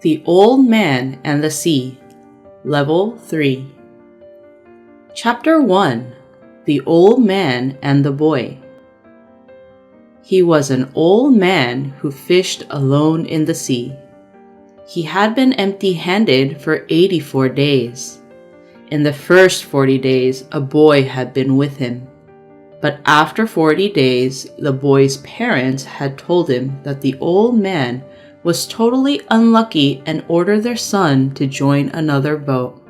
The Old Man and the Sea, Level 3. Chapter 1. The Old Man and the Boy. He was an old man who fished alone in the sea. He had been empty-handed for 84 days. In the first 40 days, a boy had been with him. But after 40 days, the boy's parents had told him that the old man was totally unlucky and ordered their son to join another boat.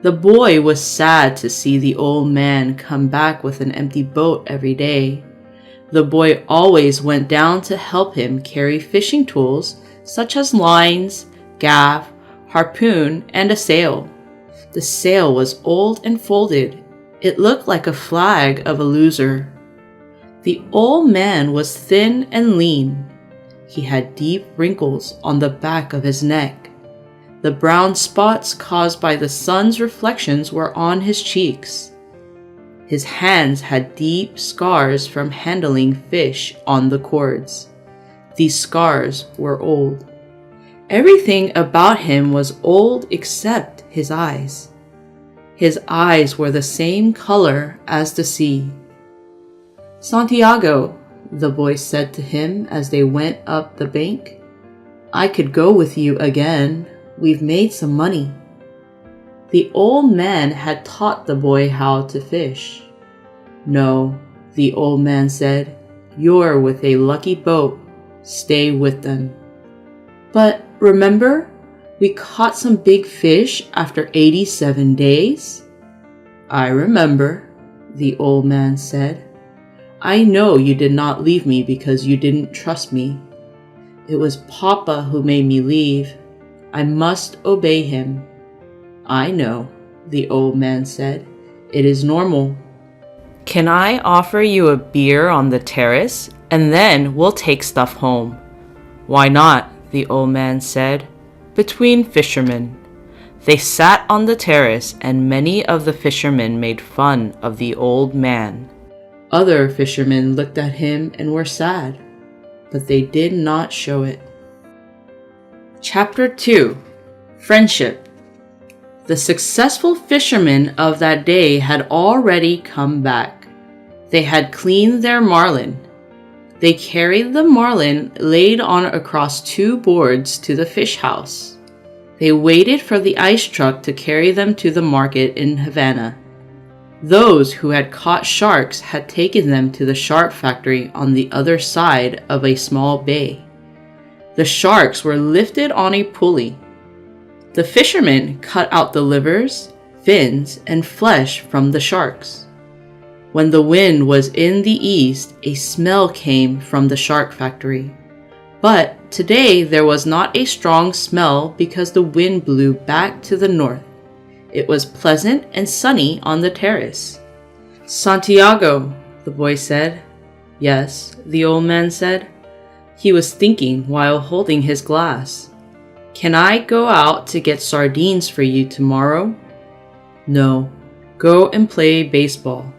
The boy was sad to see the old man come back with an empty boat every day. The boy always went down to help him carry fishing tools such as lines, gaff, harpoon, and a sail. The sail was old and folded. It looked like a flag of a loser. The old man was thin and lean. He had deep wrinkles on the back of his neck. The brown spots caused by the sun's reflections were on his cheeks. His hands had deep scars from handling fish on the cords. These scars were old. Everything about him was old except his eyes. His eyes were the same color as the sea. "Santiago," the boy said to him as they went up the bank, "I could go with you again. We've made some money." The old man had taught the boy how to fish. "No," the old man said, "you're with a lucky boat. Stay with them." "But remember, we caught some big fish after 87 days? "I remember," the old man said. "I know you did not leave me because you didn't trust me. It was Papa who made me leave. I must obey him." "I know," the old man said. "It is normal." "Can I offer you a beer on the terrace, and then we'll take stuff home?" "Why not?" the old man said. Between fishermen. They sat on the terrace, and many of the fishermen made fun of the old man. Other fishermen looked at him and were sad, but they did not show it. Chapter 2. Friendship. The successful fishermen of that day had already come back. They had cleaned their marlin. They carried the marlin laid on across 2 boards to the fish house. They waited for the ice truck to carry them to the market in Havana. Those who had caught sharks had taken them to the shark factory on the other side of a small bay. The sharks were lifted on a pulley. The fishermen cut out the livers, fins, and flesh from the sharks. When the wind was in the east, a smell came from the shark factory. But today there was not a strong smell because the wind blew back to the north. It was pleasant and sunny on the terrace. "Santiago," the boy said. "Yes," the old man said. He was thinking while holding his glass. "Can I go out to get sardines for you tomorrow?" "No. Go and play baseball."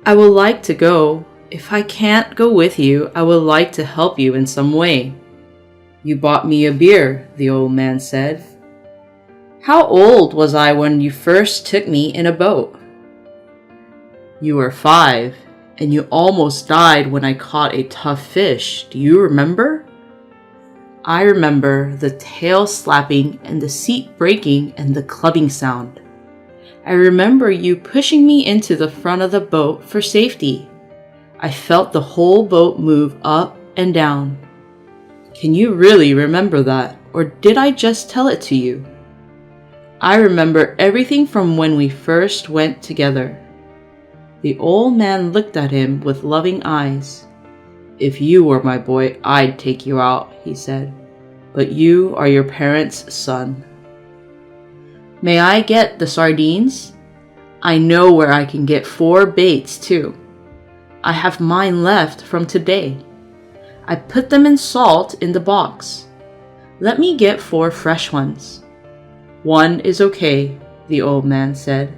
"I would like to go. If I can't go with you, I would like to help you in some way." "You bought me a beer," the old man said. "How old was I when you first took me in a boat?" "You were 5, and you almost died when I caught a tough fish. Do you remember?" "I remember the tail slapping and the seat breaking and the clubbing sound. I remember you pushing me into the front of the boat for safety. I felt the whole boat move up and down." "Can you really remember that, or did I just tell it to you?" "I remember everything from when we first went together." The old man looked at him with loving eyes. "If you were my boy, I'd take you out," he said. "But you are your parents' son." "May I get the sardines? I know where I can get 4 baits too. I have mine left from today. I put them in salt in the box. Let me get 4 fresh ones." "1 is okay," the old man said.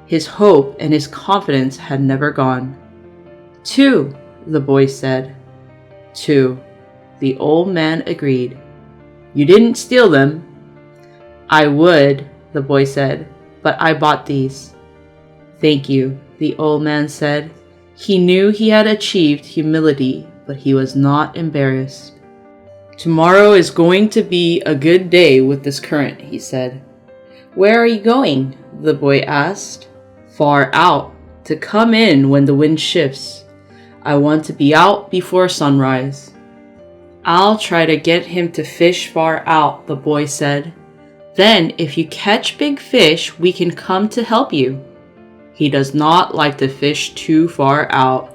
His hope and his confidence had never gone. "2, the boy said. "2, the old man agreed. You didn't steal them." "I would," the boy said, "but I bought these." "Thank you," the old man said. He knew he had achieved humility, but he was not embarrassed. "Tomorrow is going to be a good day with this current," he said. "Where are you going?" the boy asked. "Far out, to come in when the wind shifts. I want to be out before sunrise." "I'll try to get him to fish far out," the boy said. "Then if you catch big fish, we can come to help you." "He does not like to fish too far out.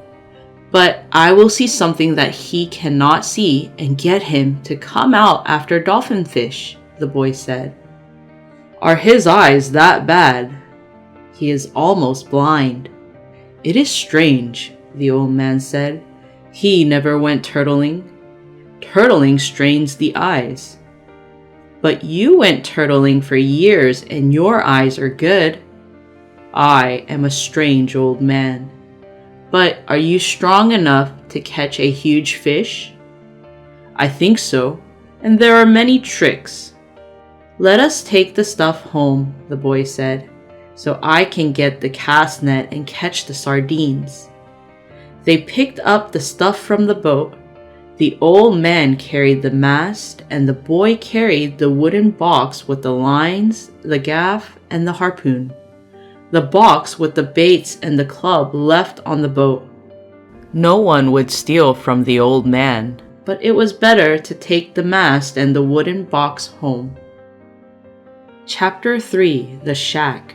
But I will see something that he cannot see and get him to come out after dolphin fish," the boy said. "Are his eyes that bad?" "He is almost blind." "It is strange," the old man said. "He never went turtling. Turtling strains the eyes." "But you went turtling for years and your eyes are good." "I am a strange old man." "But are you strong enough to catch a huge fish?" "I think so, and there are many tricks." "Let us take the stuff home," the boy said, "so I can get the cast net and catch the sardines." They picked up the stuff from the boat. The old man carried the mast, and the boy carried the wooden box with the lines, the gaff, and the harpoon. The box with the baits and the club left on the boat. No one would steal from the old man, but it was better to take the mast and the wooden box home. Chapter 3: The Shack.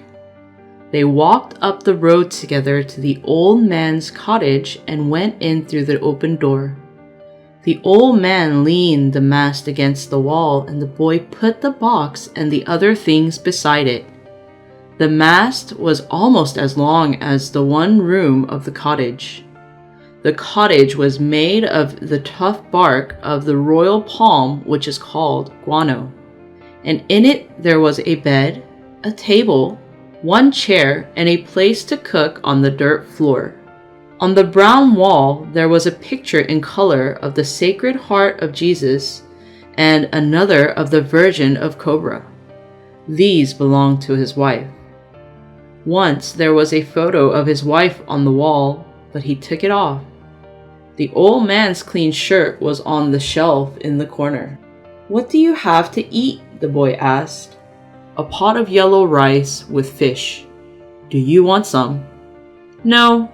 They walked up the road together to the old man's cottage and went in through the open door. The old man leaned the mast against the wall, and the boy put the box and the other things beside it. The mast was almost as long as the one room of the cottage. The cottage was made of the tough bark of the royal palm, which is called guano, and in it there was a bed, a table, one chair, and a place to cook on the dirt floor. On the brown wall there was a picture in color of the Sacred Heart of Jesus and another of the Virgin of Cobra. These belonged to his wife. Once there was a photo of his wife on the wall, but he took it off. The old man's clean shirt was on the shelf in the corner. "What do you have to eat?" the boy asked. "A pot of yellow rice with fish. Do you want some?" "No,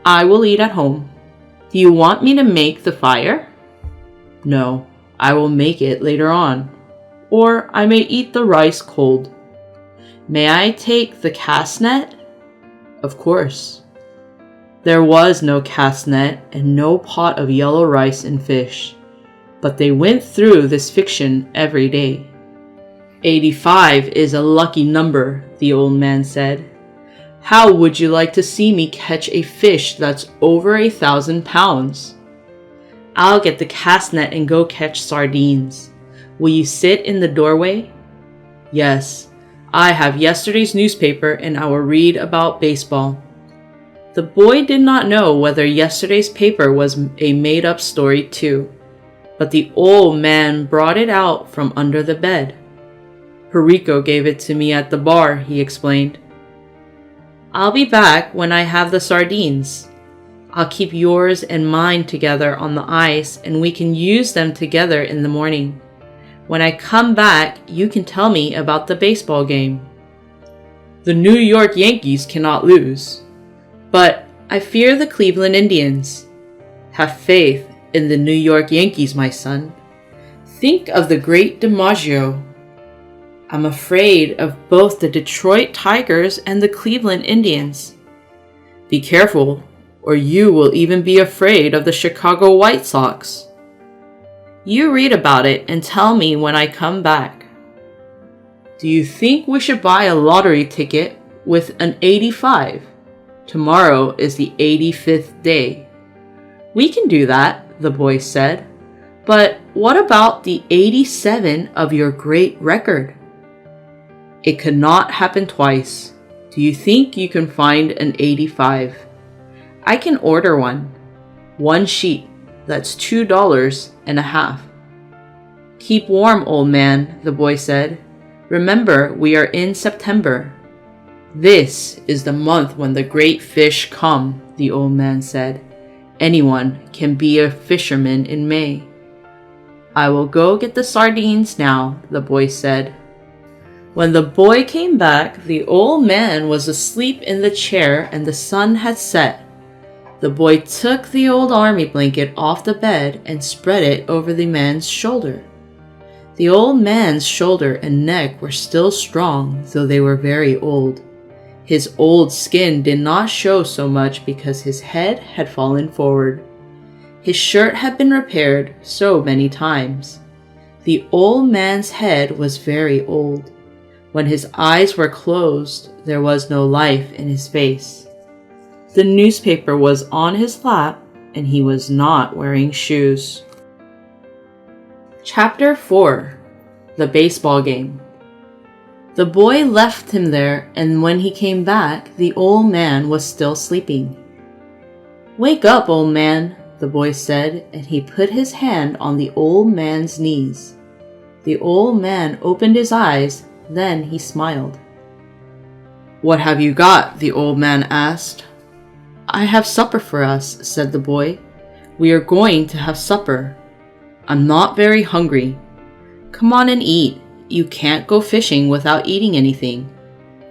I will eat at home." "Do you want me to make the fire?" "No, I will make it later on. Or I may eat the rice cold." "May I take the cast net?" "Of course." There was no cast net and no pot of yellow rice and fish, but they went through this fiction every day. 85 is a lucky number," the old man said. "How would you like to see me catch a fish that's over 1,000 pounds? I'll get the cast net and go catch sardines. Will you sit in the doorway?" "Yes. I have yesterday's newspaper and I will read about baseball." The boy did not know whether yesterday's paper was a made-up story too, but the old man brought it out from under the bed. "Perico gave it to me at the bar," he explained. "I'll be back when I have the sardines. I'll keep yours and mine together on the ice and we can use them together in the morning. When I come back, you can tell me about the baseball game." "The New York Yankees cannot lose." "But I fear the Cleveland Indians." "Have faith in the New York Yankees, my son. Think of the great DiMaggio." "I'm afraid of both the Detroit Tigers and the Cleveland Indians." "Be careful, or you will even be afraid of the Chicago White Sox." "You read about it and tell me when I come back." "Do you think we should buy a lottery ticket with an 85? Tomorrow is the 85th day." "We can do that," the boy said. "But what about the 87 of your great record?" "It could not happen twice. Do you think you can find an 85? "I can order one. One sheet. That's $2.50. Keep warm, old man, the boy said. Remember, we are in September. This is the month when the great fish come, the old man said. Anyone can be a fisherman in May. I will go get the sardines now, the boy said. When the boy came back, the old man was asleep in the chair and the sun had set. The boy took the old army blanket off the bed and spread it over the man's shoulder. The old man's shoulder and neck were still strong, though they were very old. His old skin did not show so much because his head had fallen forward. His shirt had been repaired so many times. The old man's head was very old. When his eyes were closed, there was no life in his face. The newspaper was on his lap, and he was not wearing shoes. Chapter 4. The Baseball Game. The boy left him there, and when he came back, the old man was still sleeping. Wake up, old man, the boy said, and he put his hand on the old man's knees. The old man opened his eyes, then he smiled. What have you got? The old man asked. I have supper for us, said the boy. We are going to have supper. I'm not very hungry. Come on and eat. You can't go fishing without eating anything.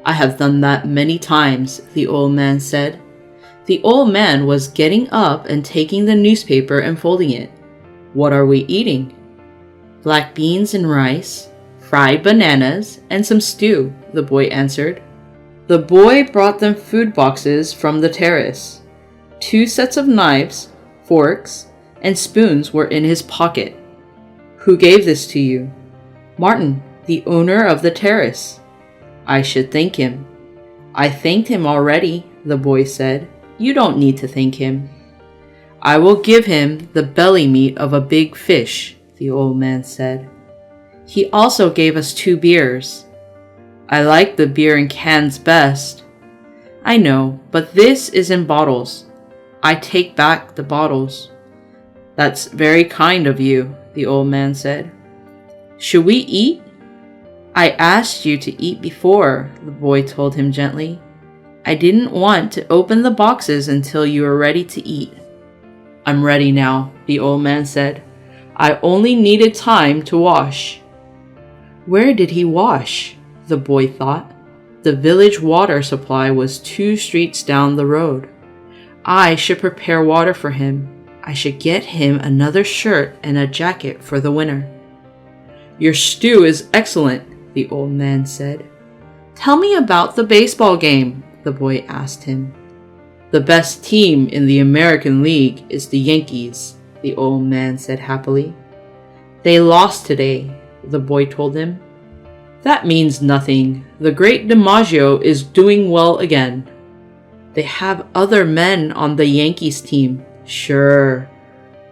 I have done that many times, the old man said. The old man was getting up and taking the newspaper and folding it. What are we eating? Black beans and rice, fried bananas, and some stew, the boy answered. The boy brought them food boxes from the terrace. 2 sets of knives, forks, and spoons were in his pocket. Who gave this to you? Martin, the owner of the terrace. I should thank him. I thanked him already, the boy said. You don't need to thank him. I will give him the belly meat of a big fish, the old man said. He also gave us 2 beers. I like the beer in cans best. I know, but this is in bottles. I take back the bottles. That's very kind of you, the old man said. Should we eat? I asked you to eat before, the boy told him gently. I didn't want to open the boxes until you were ready to eat. I'm ready now, the old man said. I only needed time to wash. Where did he wash? The boy thought. The village water supply was 2 streets down the road. I should prepare water for him. I should get him another shirt and a jacket for the winter. Your stew is excellent, the old man said. Tell me about the baseball game, the boy asked him. The best team in the American League is the Yankees, the old man said happily. They lost today, the boy told him. That means nothing. The great DiMaggio is doing well again. They have other men on the Yankees team, sure.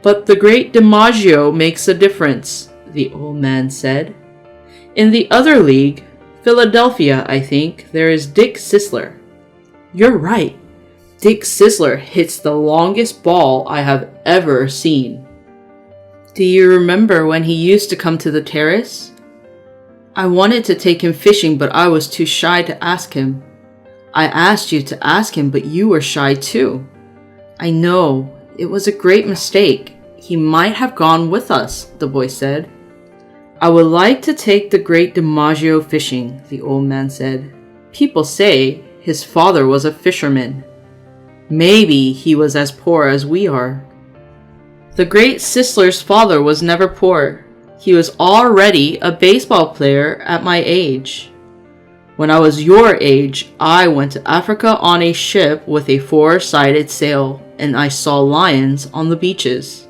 But the great DiMaggio makes a difference, the old man said. In the other league, Philadelphia, I think, there is Dick Sisler. You're right. Dick Sisler hits the longest ball I have ever seen. Do you remember when he used to come to the terrace? I wanted to take him fishing, but I was too shy to ask him. I asked you to ask him, but you were shy too. I know. It was a great mistake. He might have gone with us, the boy said. I would like to take the great DiMaggio fishing, the old man said. People say his father was a fisherman. Maybe he was as poor as we are. The great Sisler's father was never poor. He was already a baseball player at my age. When I was your age, I went to Africa on a ship with a 4-sided sail, and I saw lions on the beaches.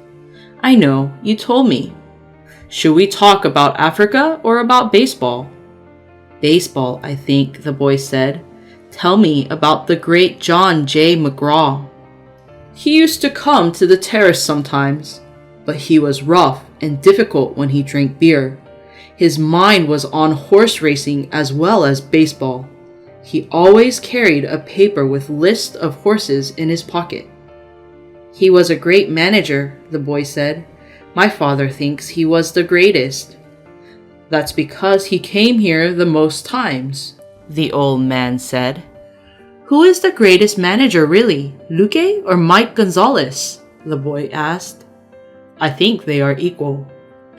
I know, you told me. Should we talk about Africa or about baseball? Baseball, I think, the boy said. Tell me about the great John J. McGraw. He used to come to the terrace sometimes, but he was rough and difficult when he drank beer. His mind was on horse racing as well as baseball. He always carried a paper with lists of horses in his pocket. He was a great manager, the boy said. My father thinks he was the greatest. That's because he came here the most times, the old man said. Who is the greatest manager really, Luque or Mike Gonzalez? The boy asked. I think they are equal.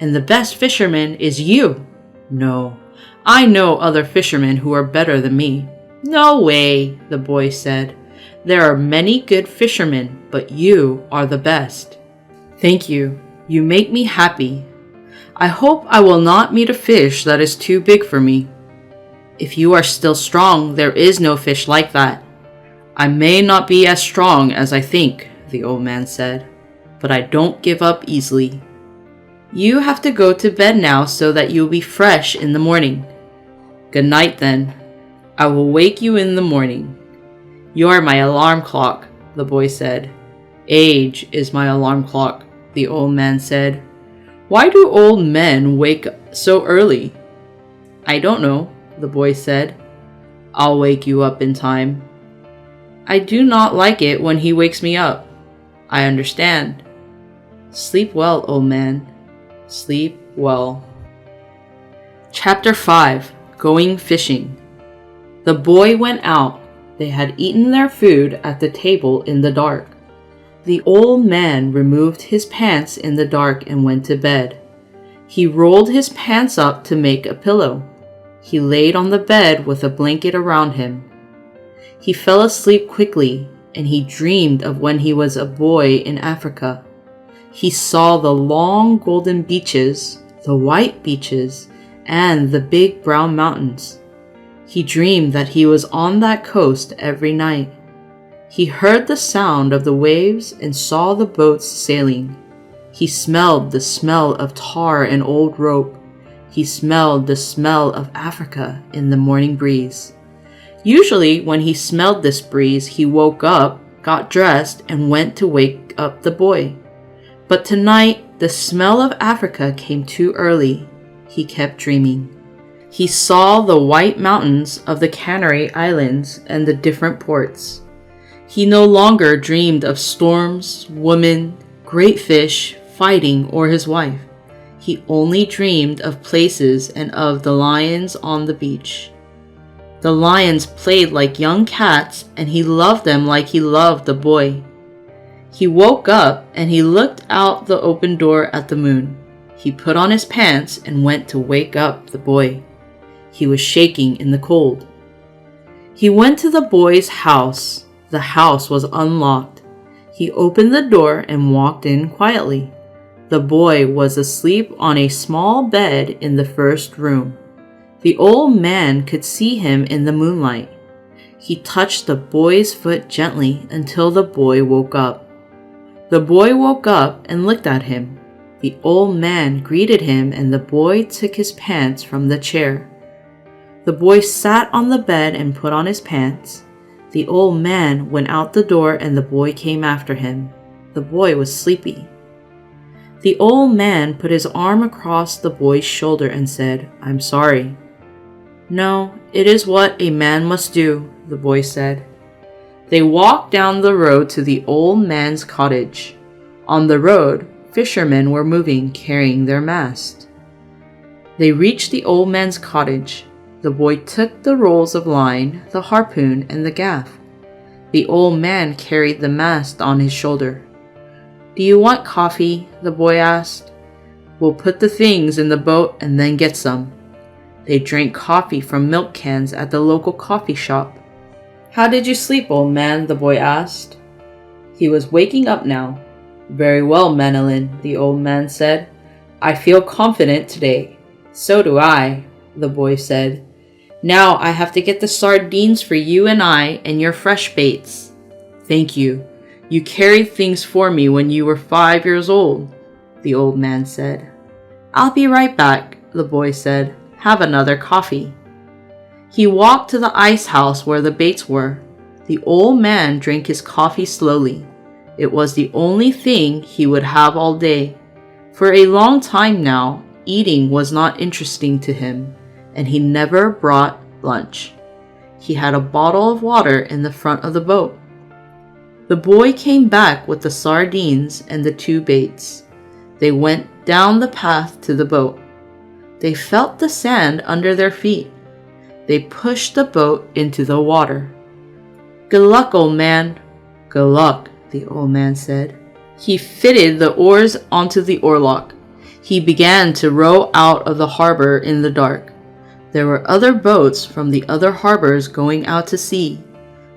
And the best fisherman is you. No, I know other fishermen who are better than me. No way, the boy said. There are many good fishermen, but you are the best. Thank you. You make me happy. I hope I will not meet a fish that is too big for me. If you are still strong, there is no fish like that. I may not be as strong as I think, the old man said, but I don't give up easily. You have to go to bed now so that you'll be fresh in the morning. Good night then. I will wake you in the morning. You are my alarm clock, the boy said. Age is my alarm clock, the old man said. Why do old men wake so early? I don't know, the boy said. I'll wake you up in time. I do not like it when he wakes me up. I understand. Sleep well, old man. Sleep well. Chapter 5. Going Fishing. The boy went out. They had eaten their food at the table in the dark. The old man removed his pants in the dark and went to bed. He rolled his pants up to make a pillow. He laid on the bed with a blanket around him. He fell asleep quickly, and he dreamed of when he was a boy in Africa. He saw the long golden beaches, the white beaches, and the big brown mountains. He dreamed that he was on that coast every night. He heard the sound of the waves and saw the boats sailing. He smelled the smell of tar and old rope. He smelled the smell of Africa in the morning breeze. Usually, when he smelled this breeze, he woke up, got dressed, and went to wake up the boy. But tonight, the smell of Africa came too early. He kept dreaming. He saw the white mountains of the Canary Islands and the different ports. He no longer dreamed of storms, women, great fish, fighting, or his wife. He only dreamed of places and of the lions on the beach. The lions played like young cats, and he loved them like he loved the boy. He woke up and he looked out the open door at the moon. He put on his pants and went to wake up the boy. He was shaking in the cold. He went to the boy's house. The house was unlocked. He opened the door and walked in quietly. The boy was asleep on a small bed in the first room. The old man could see him in the moonlight. He touched the boy's foot gently until the boy woke up. The boy woke up and looked at him. The old man greeted him and the boy took his pants from the chair. The boy sat on the bed and put on his pants. The old man went out the door and the boy came after him. The boy was sleepy. The old man put his arm across the boy's shoulder and said, "I'm sorry." "No, it is what a man must do," the boy said. They walked down the road to the old man's cottage. On the road, fishermen were moving, carrying their mast. They reached the old man's cottage. The boy took the rolls of line, the harpoon, and the gaff. The old man carried the mast on his shoulder. "Do you want coffee?" the boy asked. "We'll put the things in the boat and then get some." They drank coffee from milk cans at the local coffee shop. "How did you sleep, old man?" the boy asked. He was waking up now. "Very well, Manilyn," the old man said. "I feel confident today." "So do I," the boy said. "Now I have to get the sardines for you and I and your fresh baits." "Thank you. You carried things for me when you were 5 years old," the old man said. "I'll be right back," the boy said. "Have another coffee." He walked to the ice house where the baits were. The old man drank his coffee slowly. It was the only thing he would have all day. For a long time now, eating was not interesting to him, and he never brought lunch. He had a bottle of water in the front of the boat. The boy came back with the sardines and the 2 baits. They went down the path to the boat. They felt the sand under their feet. They pushed the boat into the water. "Good luck, old man." "Good luck," the old man said. He fitted the oars onto the oarlock. He began to row out of the harbor in the dark. There were other boats from the other harbors going out to sea.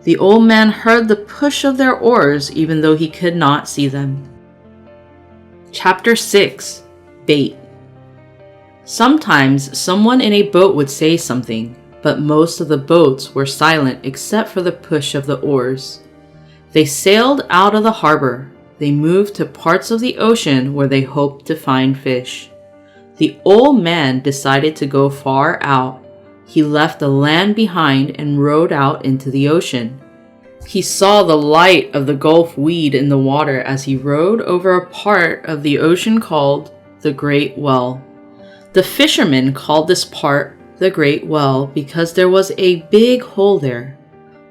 The old man heard the push of their oars even though he could not see them. Chapter 6. Bait. Sometimes someone in a boat would say something, but most of the boats were silent except for the push of the oars. They sailed out of the harbor. They moved to parts of the ocean where they hoped to find fish. The old man decided to go far out. He left the land behind and rowed out into the ocean. He saw the light of the Gulf weed in the water as he rowed over a part of the ocean called the Great Well. The fishermen called this part the Great Well because there was a big hole there.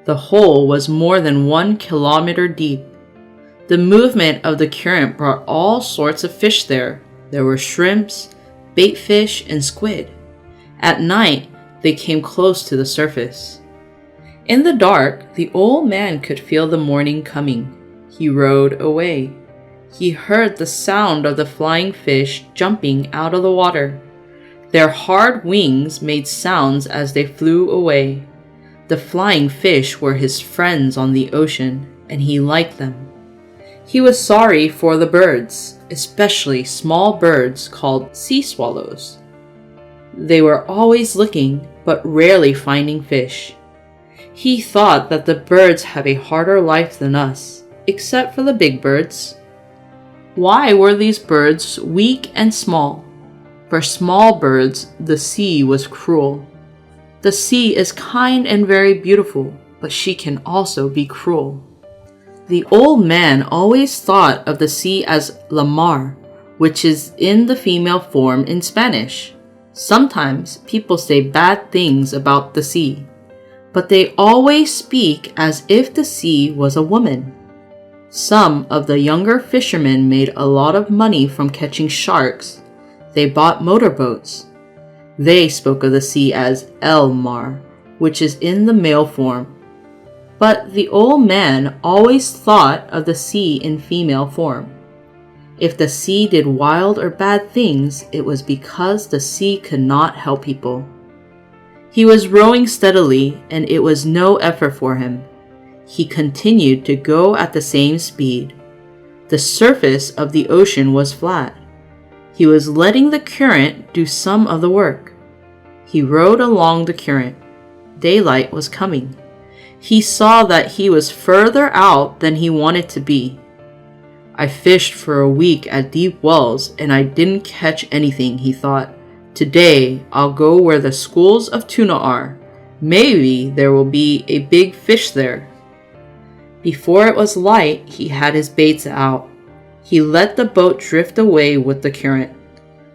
The hole was more than 1 kilometer deep. The movement of the current brought all sorts of fish there. There were shrimps, bait fish, and squid. At night, they came close to the surface. In the dark, the old man could feel the morning coming. He rowed away. He heard the sound of the flying fish jumping out of the water. Their hard wings made sounds as they flew away. The flying fish were his friends on the ocean, and he liked them. He was sorry for the birds, especially small birds called sea swallows. They were always looking, but rarely finding fish. He thought that the birds have a harder life than us, except for the big birds. Why were these birds weak and small? For small birds, the sea was cruel. The sea is kind and very beautiful, but she can also be cruel. The old man always thought of the sea as la mar, which is in the female form in Spanish. Sometimes people say bad things about the sea, but they always speak as if the sea was a woman. Some of the younger fishermen made a lot of money from catching sharks. They bought motorboats. They spoke of the sea as el mar, which is in the male form. But the old man always thought of the sea in female form. If the sea did wild or bad things, it was because the sea could not help people. He was rowing steadily, and it was no effort for him. He continued to go at the same speed. The surface of the ocean was flat. He was letting the current do some of the work. He rowed along the current. Daylight was coming. He saw that he was further out than he wanted to be. "I fished for a week at deep wells and I didn't catch anything," he thought. "Today I'll go where the schools of tuna are. Maybe there will be a big fish there." Before it was light, he had his baits out. He let the boat drift away with the current.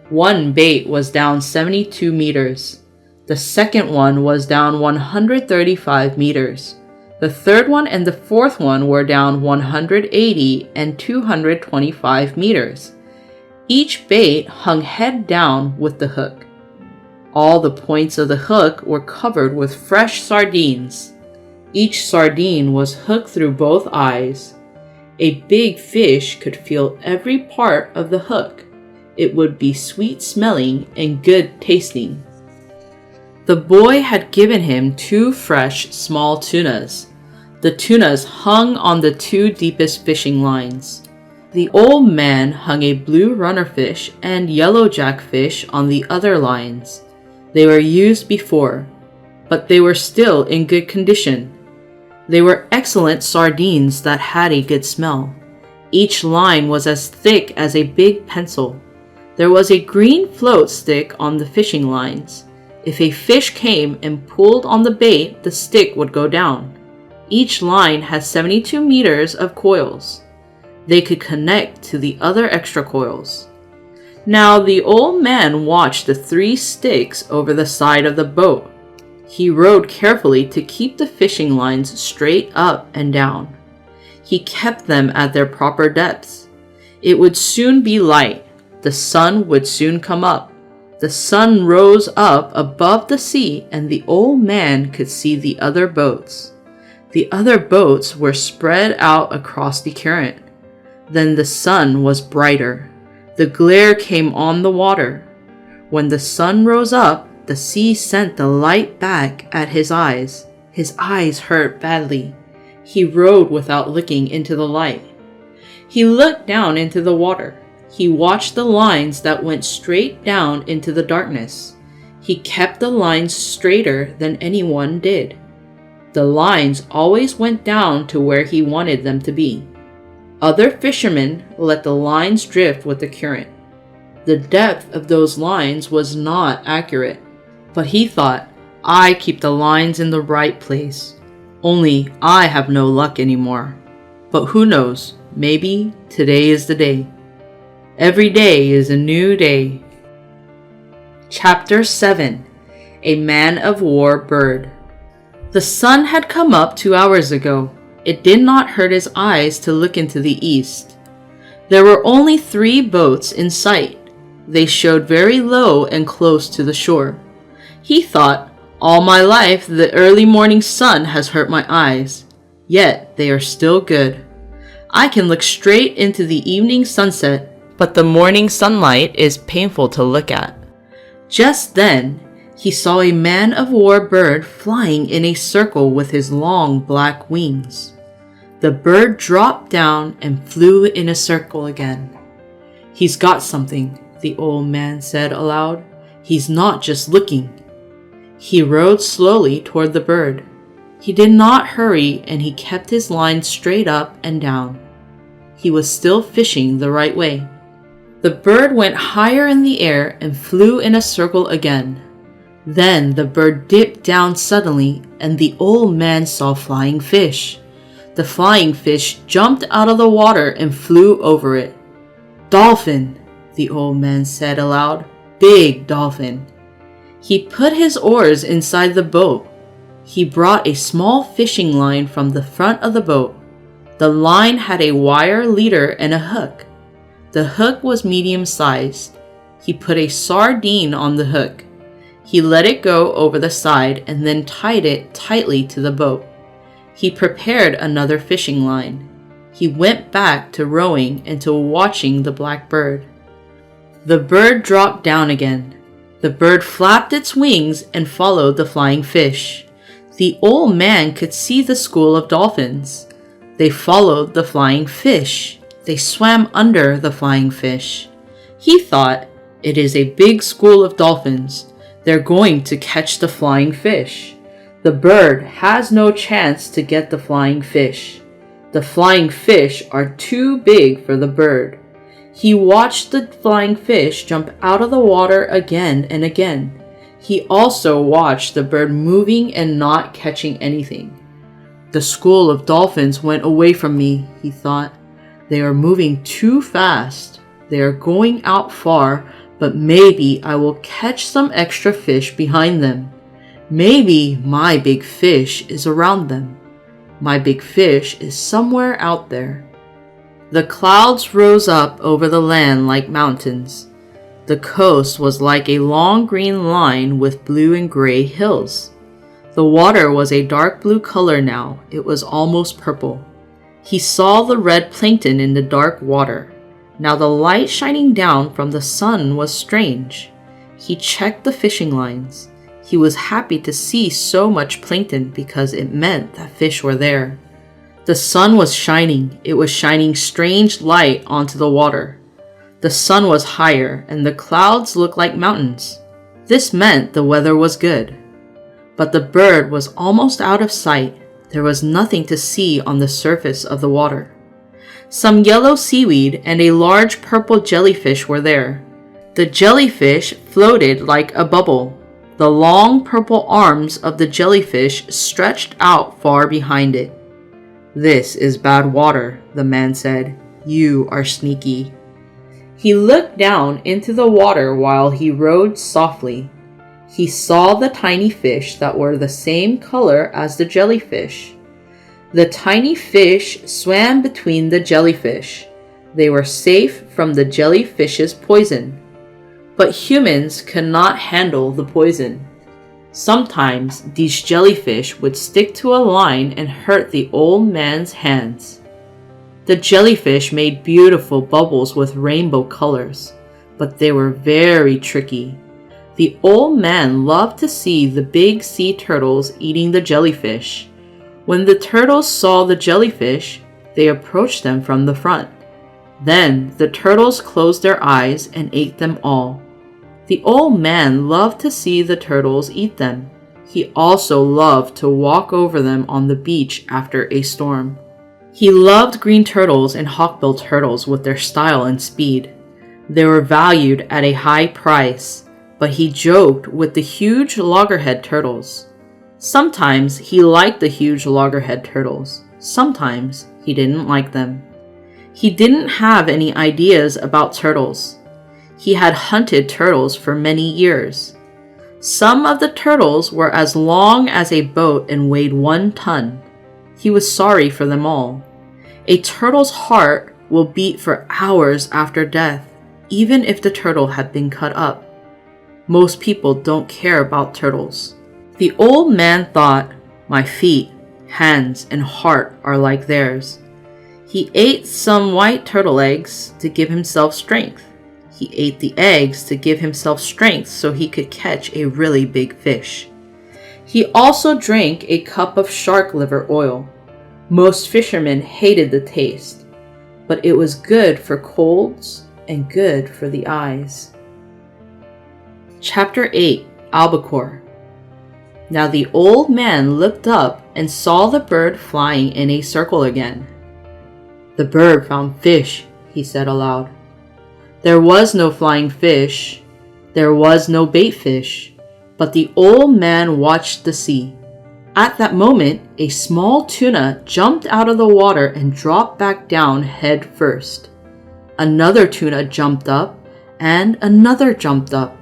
One bait was down 72 meters. The second one was down 135 meters. The third one and the fourth one were down 180 and 225 meters. Each bait hung head down with the hook. All the points of the hook were covered with fresh sardines. Each sardine was hooked through both eyes. A big fish could feel every part of the hook. It would be sweet smelling and good tasting. The boy had given him 2 fresh small tunas. The tunas hung on the 2 deepest fishing lines. The old man hung a blue runnerfish and yellow jackfish on the other lines. They were used before, but they were still in good condition. They were excellent sardines that had a good smell. Each line was as thick as a big pencil. There was a green float stick on the fishing lines. If a fish came and pulled on the bait, the stick would go down. Each line had 72 meters of coils. They could connect to the other extra coils. Now the old man watched the 3 sticks over the side of the boat. He rowed carefully to keep the fishing lines straight up and down. He kept them at their proper depths. It would soon be light. The sun would soon come up. The sun rose up above the sea, and the old man could see the other boats. The other boats were spread out across the current. Then the sun was brighter. The glare came on the water. When the sun rose up, the sea sent the light back at his eyes. His eyes hurt badly. He rowed without looking into the light. He looked down into the water. He watched the lines that went straight down into the darkness. He kept the lines straighter than anyone did. The lines always went down to where he wanted them to be. Other fishermen let the lines drift with the current. The depth of those lines was not accurate, but he thought, I keep the lines in the right place. Only I have no luck anymore. But who knows, maybe today is the day. Every day is a new day. Chapter 7. A Man-of-War Bird. The sun had come up 2 hours ago. It did not hurt his eyes to look into the east. There were only 3 boats in sight. They showed very low and close to the shore. He thought, all my life the early morning sun has hurt my eyes, yet they are still good. I can look straight into the evening sunset, but the morning sunlight is painful to look at. Just then, he saw a man-of-war bird flying in a circle with his long black wings. The bird dropped down and flew in a circle again. He's got something, the old man said aloud. He's not just looking. He rowed slowly toward the bird. He did not hurry, and he kept his line straight up and down. He was still fishing the right way. The bird went higher in the air and flew in a circle again. Then the bird dipped down suddenly, and the old man saw flying fish. The flying fish jumped out of the water and flew over it. Dolphin, the old man said aloud. Big dolphin. He put his oars inside the boat. He brought a small fishing line from the front of the boat. The line had a wire leader and a hook. The hook was medium-sized. He put a sardine on the hook. He let it go over the side and then tied it tightly to the boat. He prepared another fishing line. He went back to rowing and to watching the black bird. The bird dropped down again. The bird flapped its wings and followed the flying fish. The old man could see the school of dolphins. They followed the flying fish. They swam under the flying fish. He thought, it is a big school of dolphins. They're going to catch the flying fish. The bird has no chance to get the flying fish. The flying fish are too big for the bird. He watched the flying fish jump out of the water again and again. He also watched the bird moving and not catching anything. The school of dolphins went away from me, he thought. They are moving too fast. They are going out far, but maybe I will catch some extra fish behind them. Maybe my big fish is around them. My big fish is somewhere out there. The clouds rose up over the land like mountains. The coast was like a long green line with blue and gray hills. The water was a dark blue color now. It was almost purple. He saw the red plankton in the dark water. Now the light shining down from the sun was strange. He checked the fishing lines. He was happy to see so much plankton because it meant that fish were there. The sun was shining. It was shining strange light onto the water. The sun was higher and the clouds looked like mountains. This meant the weather was good. But the bird was almost out of sight. There was nothing to see on the surface of the water. Some yellow seaweed and a large purple jellyfish were there. The jellyfish floated like a bubble. The long purple arms of the jellyfish stretched out far behind it. This is bad water, the man said. You are sneaky. He looked down into the water while he rowed softly. He saw the tiny fish that were the same color as the jellyfish. The tiny fish swam between the jellyfish. They were safe from the jellyfish's poison. But humans cannot handle the poison. Sometimes these jellyfish would stick to a line and hurt the old man's hands. The jellyfish made beautiful bubbles with rainbow colors, but they were very tricky. The old man loved to see the big sea turtles eating the jellyfish. When the turtles saw the jellyfish, they approached them from the front. Then the turtles closed their eyes and ate them all. The old man loved to see the turtles eat them. He also loved to walk over them on the beach after a storm. He loved green turtles and hawkbill turtles with their style and speed. They were valued at a high price, but he joked with the huge loggerhead turtles. Sometimes he liked the huge loggerhead turtles. Sometimes he didn't like them. He didn't have any ideas about turtles. He had hunted turtles for many years. Some of the turtles were as long as a boat and weighed 1 ton. He was sorry for them all. A turtle's heart will beat for hours after death, even if the turtle had been cut up. Most people don't care about turtles. The old man thought, "My feet, hands, and heart are like theirs." He ate some white turtle eggs to give himself strength. He ate the eggs to give himself strength so he could catch a really big fish. He also drank a cup of shark liver oil. Most fishermen hated the taste, but it was good for colds and good for the eyes. Chapter 8, Albacore. Now the old man looked up and saw the bird flying in a circle again. "The bird found fish," he said aloud. There was no flying fish. There was no bait fish. But the old man watched the sea. At that moment, a small tuna jumped out of the water and dropped back down head first. Another tuna jumped up, and another jumped up.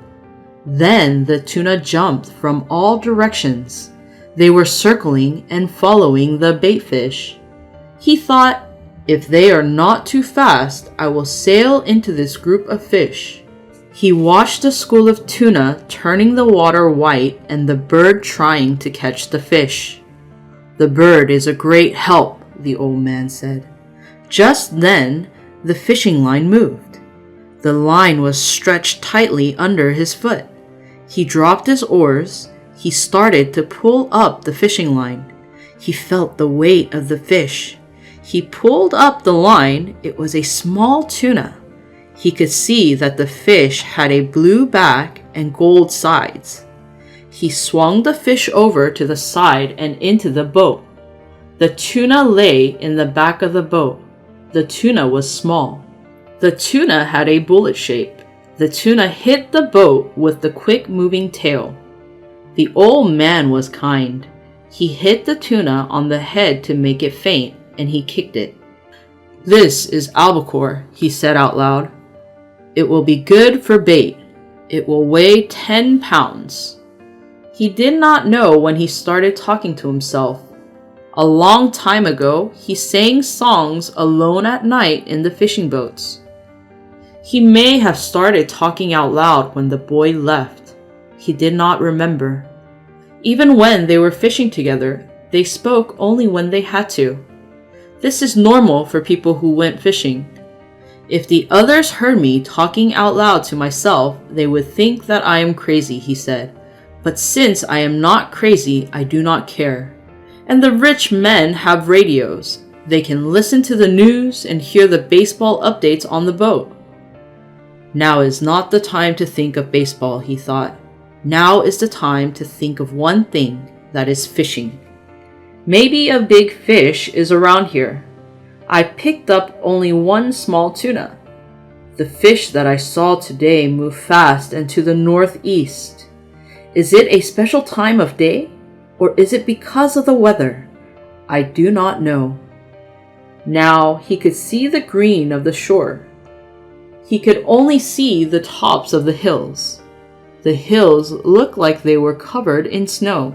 Then the tuna jumped from all directions. They were circling and following the bait fish. He thought, "If they are not too fast, I will sail into this group of fish." He watched the school of tuna turning the water white and the bird trying to catch the fish. "The bird is a great help," the old man said. Just then, the fishing line moved. The line was stretched tightly under his foot. He dropped his oars. He started to pull up the fishing line. He felt the weight of the fish. He pulled up the line. It was a small tuna. He could see that the fish had a blue back and gold sides. He swung the fish over to the side and into the boat. The tuna lay in the back of the boat. The tuna was small. The tuna had a bullet shape. The tuna hit the boat with the quick-moving tail. The old man was kind. He hit the tuna on the head to make it faint, and he kicked it. "This is albacore," he said out loud. "It will be good for bait. It will weigh 10 pounds. He did not know when he started talking to himself. A long time ago, he sang songs alone at night in the fishing boats. He may have started talking out loud when the boy left. He did not remember. Even when they were fishing together, they spoke only when they had to. This is normal for people who went fishing. If the others heard me talking out loud to myself, they would think that I am crazy," he said. "But since I am not crazy, I do not care. And the rich men have radios. They can listen to the news and hear the baseball updates on the boat." Now is not the time to think of baseball, he thought. Now is the time to think of one thing, that is fishing. Maybe a big fish is around here. I picked up only one small tuna. The fish that I saw today moved fast and to the northeast. Is it a special time of day? Or is it because of the weather? I do not know. Now he could see the green of the shore. He could only see the tops of the hills. The hills looked like they were covered in snow.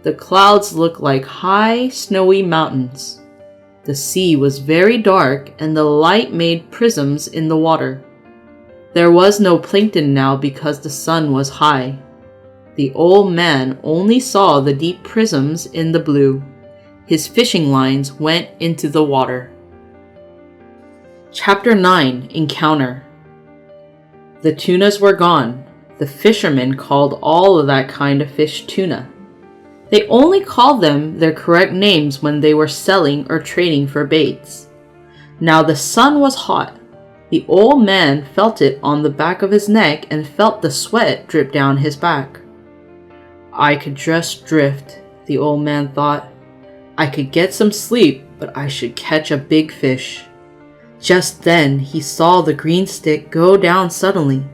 The clouds looked like high, snowy mountains. The sea was very dark and the light made prisms in the water. There was no plankton now because the sun was high. The old man only saw the deep prisms in the blue. His fishing lines went into the water. Chapter 9: Encounter. The tunas were gone. The fishermen called all of that kind of fish tuna. They only called them their correct names when they were selling or trading for baits. Now the sun was hot. The old man felt it on the back of his neck and felt the sweat drip down his back. I could just drift, the old man thought. I could get some sleep, but I should catch a big fish. Just then he saw the green stick go down suddenly.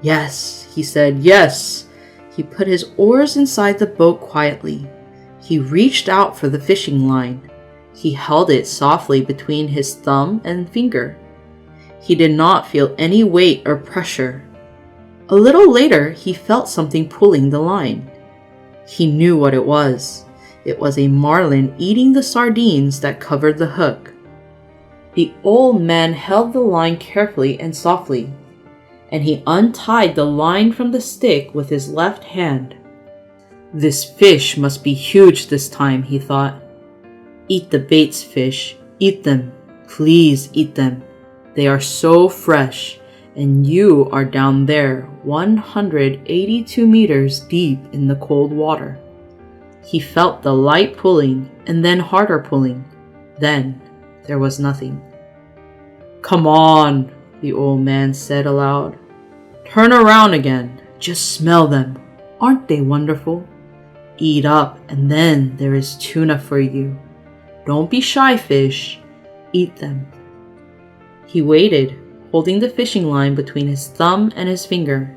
Yes, he said, yes. He put his oars inside the boat quietly. He reached out for the fishing line. He held it softly between his thumb and finger. He did not feel any weight or pressure. A little later, he felt something pulling the line. He knew what it was. It was a marlin eating the sardines that covered the hook. The old man held the line carefully and softly, and he untied the line from the stick with his left hand. This fish must be huge this time, he thought. Eat the baits, fish. Eat them. Please eat them. They are so fresh, and you are down there 182 meters deep in the cold water. He felt the light pulling and then harder pulling. Then there was nothing. Come on, the old man said aloud. Turn around again. Just smell them. Aren't they wonderful? Eat up, and then there is tuna for you. Don't be shy, fish. Eat them. He waited, holding the fishing line between his thumb and his finger.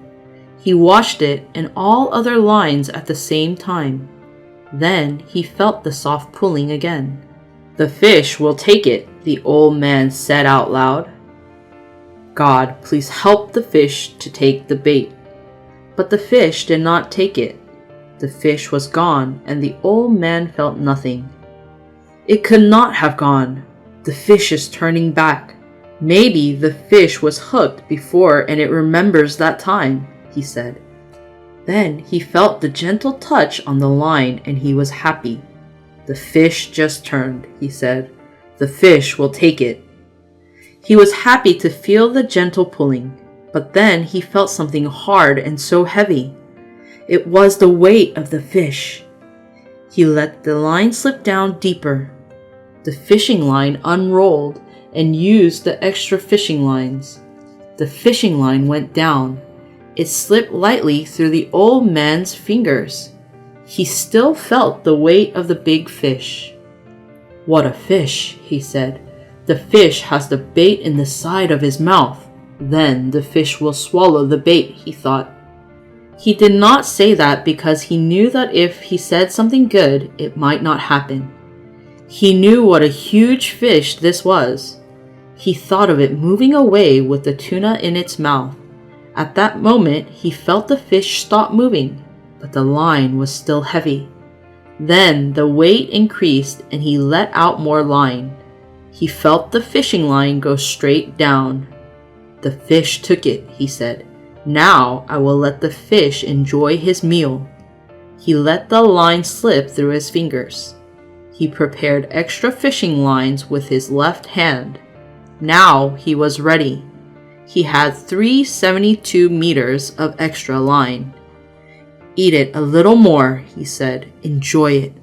He watched it and all other lines at the same time. Then he felt the soft pulling again. The fish will take it, the old man said out loud. God, please help the fish to take the bait. But the fish did not take it. The fish was gone, and the old man felt nothing. It could not have gone. The fish is turning back. Maybe the fish was hooked before and it remembers that time, he said. Then he felt the gentle touch on the line and he was happy. The fish just turned, he said. The fish will take it. He was happy to feel the gentle pulling, but then he felt something hard and so heavy. It was the weight of the fish. He let the line slip down deeper. The fishing line unrolled and used the extra fishing lines. The fishing line went down. It slipped lightly through the old man's fingers. He still felt the weight of the big fish. What a fish, he said. The fish has the bait in the side of his mouth. Then the fish will swallow the bait, he thought. He did not say that because he knew that if he said something good, it might not happen. He knew what a huge fish this was. He thought of it moving away with the tuna in its mouth. At that moment, he felt the fish stop moving, but the line was still heavy. Then the weight increased and he let out more line. He felt the fishing line go straight down. The fish took it, he said. Now I will let the fish enjoy his meal. He let the line slip through his fingers. He prepared extra fishing lines with his left hand. Now he was ready. He had 372 meters of extra line. Eat it a little more, he said. Enjoy it.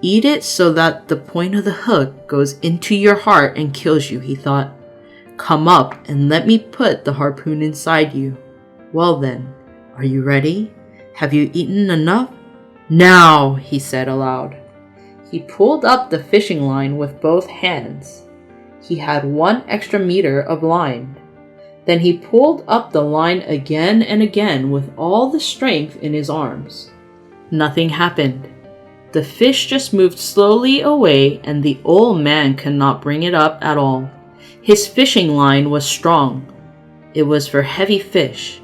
Eat it so that the point of the hook goes into your heart and kills you, he thought. Come up and let me put the harpoon inside you. Well then, are you ready? Have you eaten enough? Now, he said aloud. He pulled up the fishing line with both hands. He had 1 extra meter of line. Then he pulled up the line again and again with all the strength in his arms. Nothing happened. The fish just moved slowly away and the old man could not bring it up at all. His fishing line was strong. It was for heavy fish.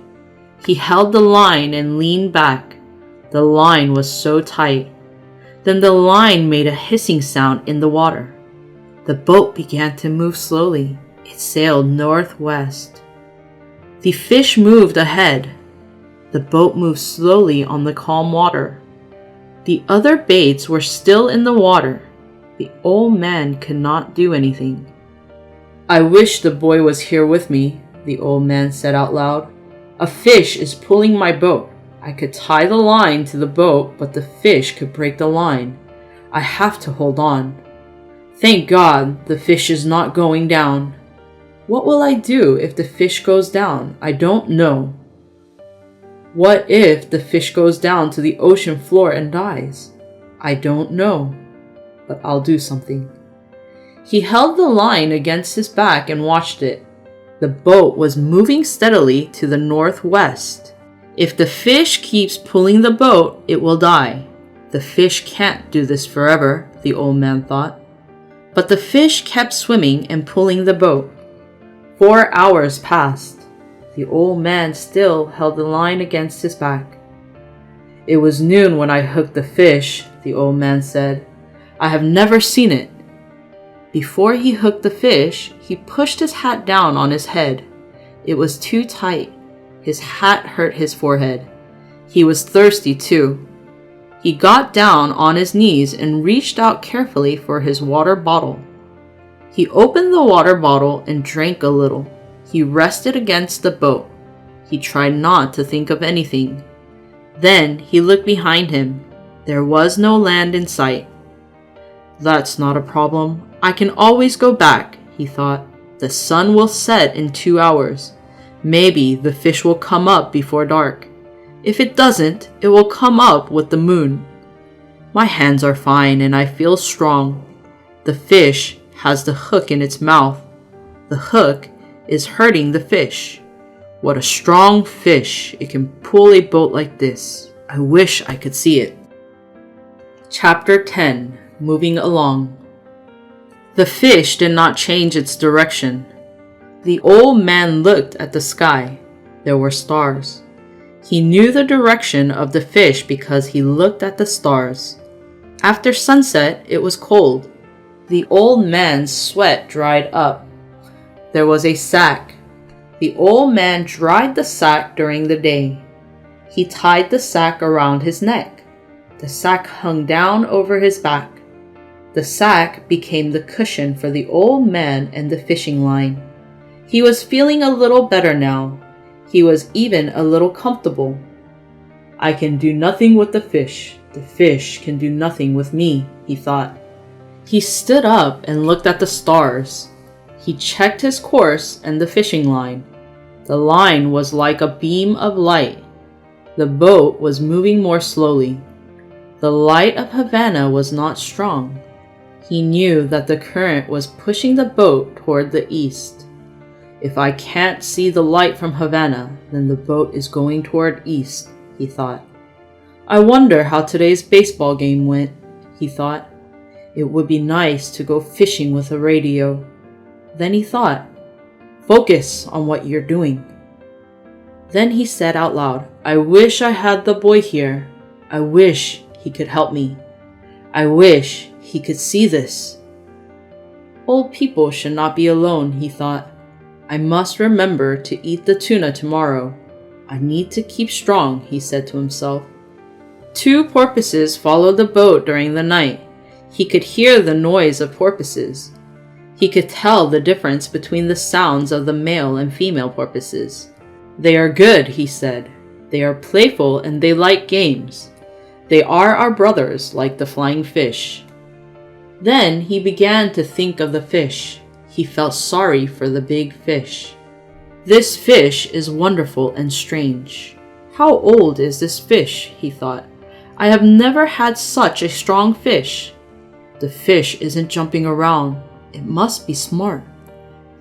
He held the line and leaned back. The line was so tight. Then the line made a hissing sound in the water. The boat began to move slowly. It sailed northwest. The fish moved ahead. The boat moved slowly on the calm water. The other baits were still in the water. The old man could not do anything. "I wish the boy was here with me," the old man said out loud. "A fish is pulling my boat. I could tie the line to the boat, but the fish could break the line. I have to hold on. Thank God the fish is not going down. What will I do if the fish goes down? I don't know. What if the fish goes down to the ocean floor and dies? I don't know, but I'll do something." He held the line against his back and watched it. The boat was moving steadily to the northwest. If the fish keeps pulling the boat, it will die. The fish can't do this forever, the old man thought. But the fish kept swimming and pulling the boat. 4 hours passed. The old man still held the line against his back. "It was noon when I hooked the fish," the old man said. "I have never seen it." Before he hooked the fish, he pushed his hat down on his head. It was too tight. His hat hurt his forehead. He was thirsty too. He got down on his knees and reached out carefully for his water bottle. He opened the water bottle and drank a little. He rested against the boat. He tried not to think of anything. Then he looked behind him. There was no land in sight. "That's not a problem. I can always go back," he thought. "The sun will set in 2 hours. Maybe the fish will come up before dark. If it doesn't, it will come up with the moon. My hands are fine and I feel strong. The fish has the hook in its mouth. The hook is hurting the fish. What a strong fish. It can pull a boat like this. I wish I could see it." Chapter 10. Moving along. The fish did not change its direction. The old man looked at the sky. There were stars. He knew the direction of the fish because he looked at the stars. After sunset, it was cold. The old man's sweat dried up. There was a sack. The old man dried the sack during the day. He tied the sack around his neck. The sack hung down over his back. The sack became the cushion for the old man and the fishing line. He was feeling a little better now. He was even a little comfortable. "I can do nothing with the fish. The fish can do nothing with me," he thought. He stood up and looked at the stars. He checked his course and the fishing line. The line was like a beam of light. The boat was moving more slowly. The light of Havana was not strong. He knew that the current was pushing the boat toward the east. "If I can't see the light from Havana, then the boat is going toward east," he thought. "I wonder how today's baseball game went," he thought. "It would be nice to go fishing with a radio." Then he thought, "Focus on what you're doing." Then he said out loud, "I wish I had the boy here. I wish he could help me. I wish he could see this." Old people should not be alone, he thought. "I must remember to eat the tuna tomorrow. I need to keep strong," he said to himself. 2 porpoises followed the boat during the night. He could hear the noise of porpoises. He could tell the difference between the sounds of the male and female porpoises. "They are good," he said. "They are playful and they like games. They are our brothers, like the flying fish." Then he began to think of the fish. He felt sorry for the big fish. "This fish is wonderful and strange. How old is this fish?" he thought. "I have never had such a strong fish. The fish isn't jumping around. It must be smart.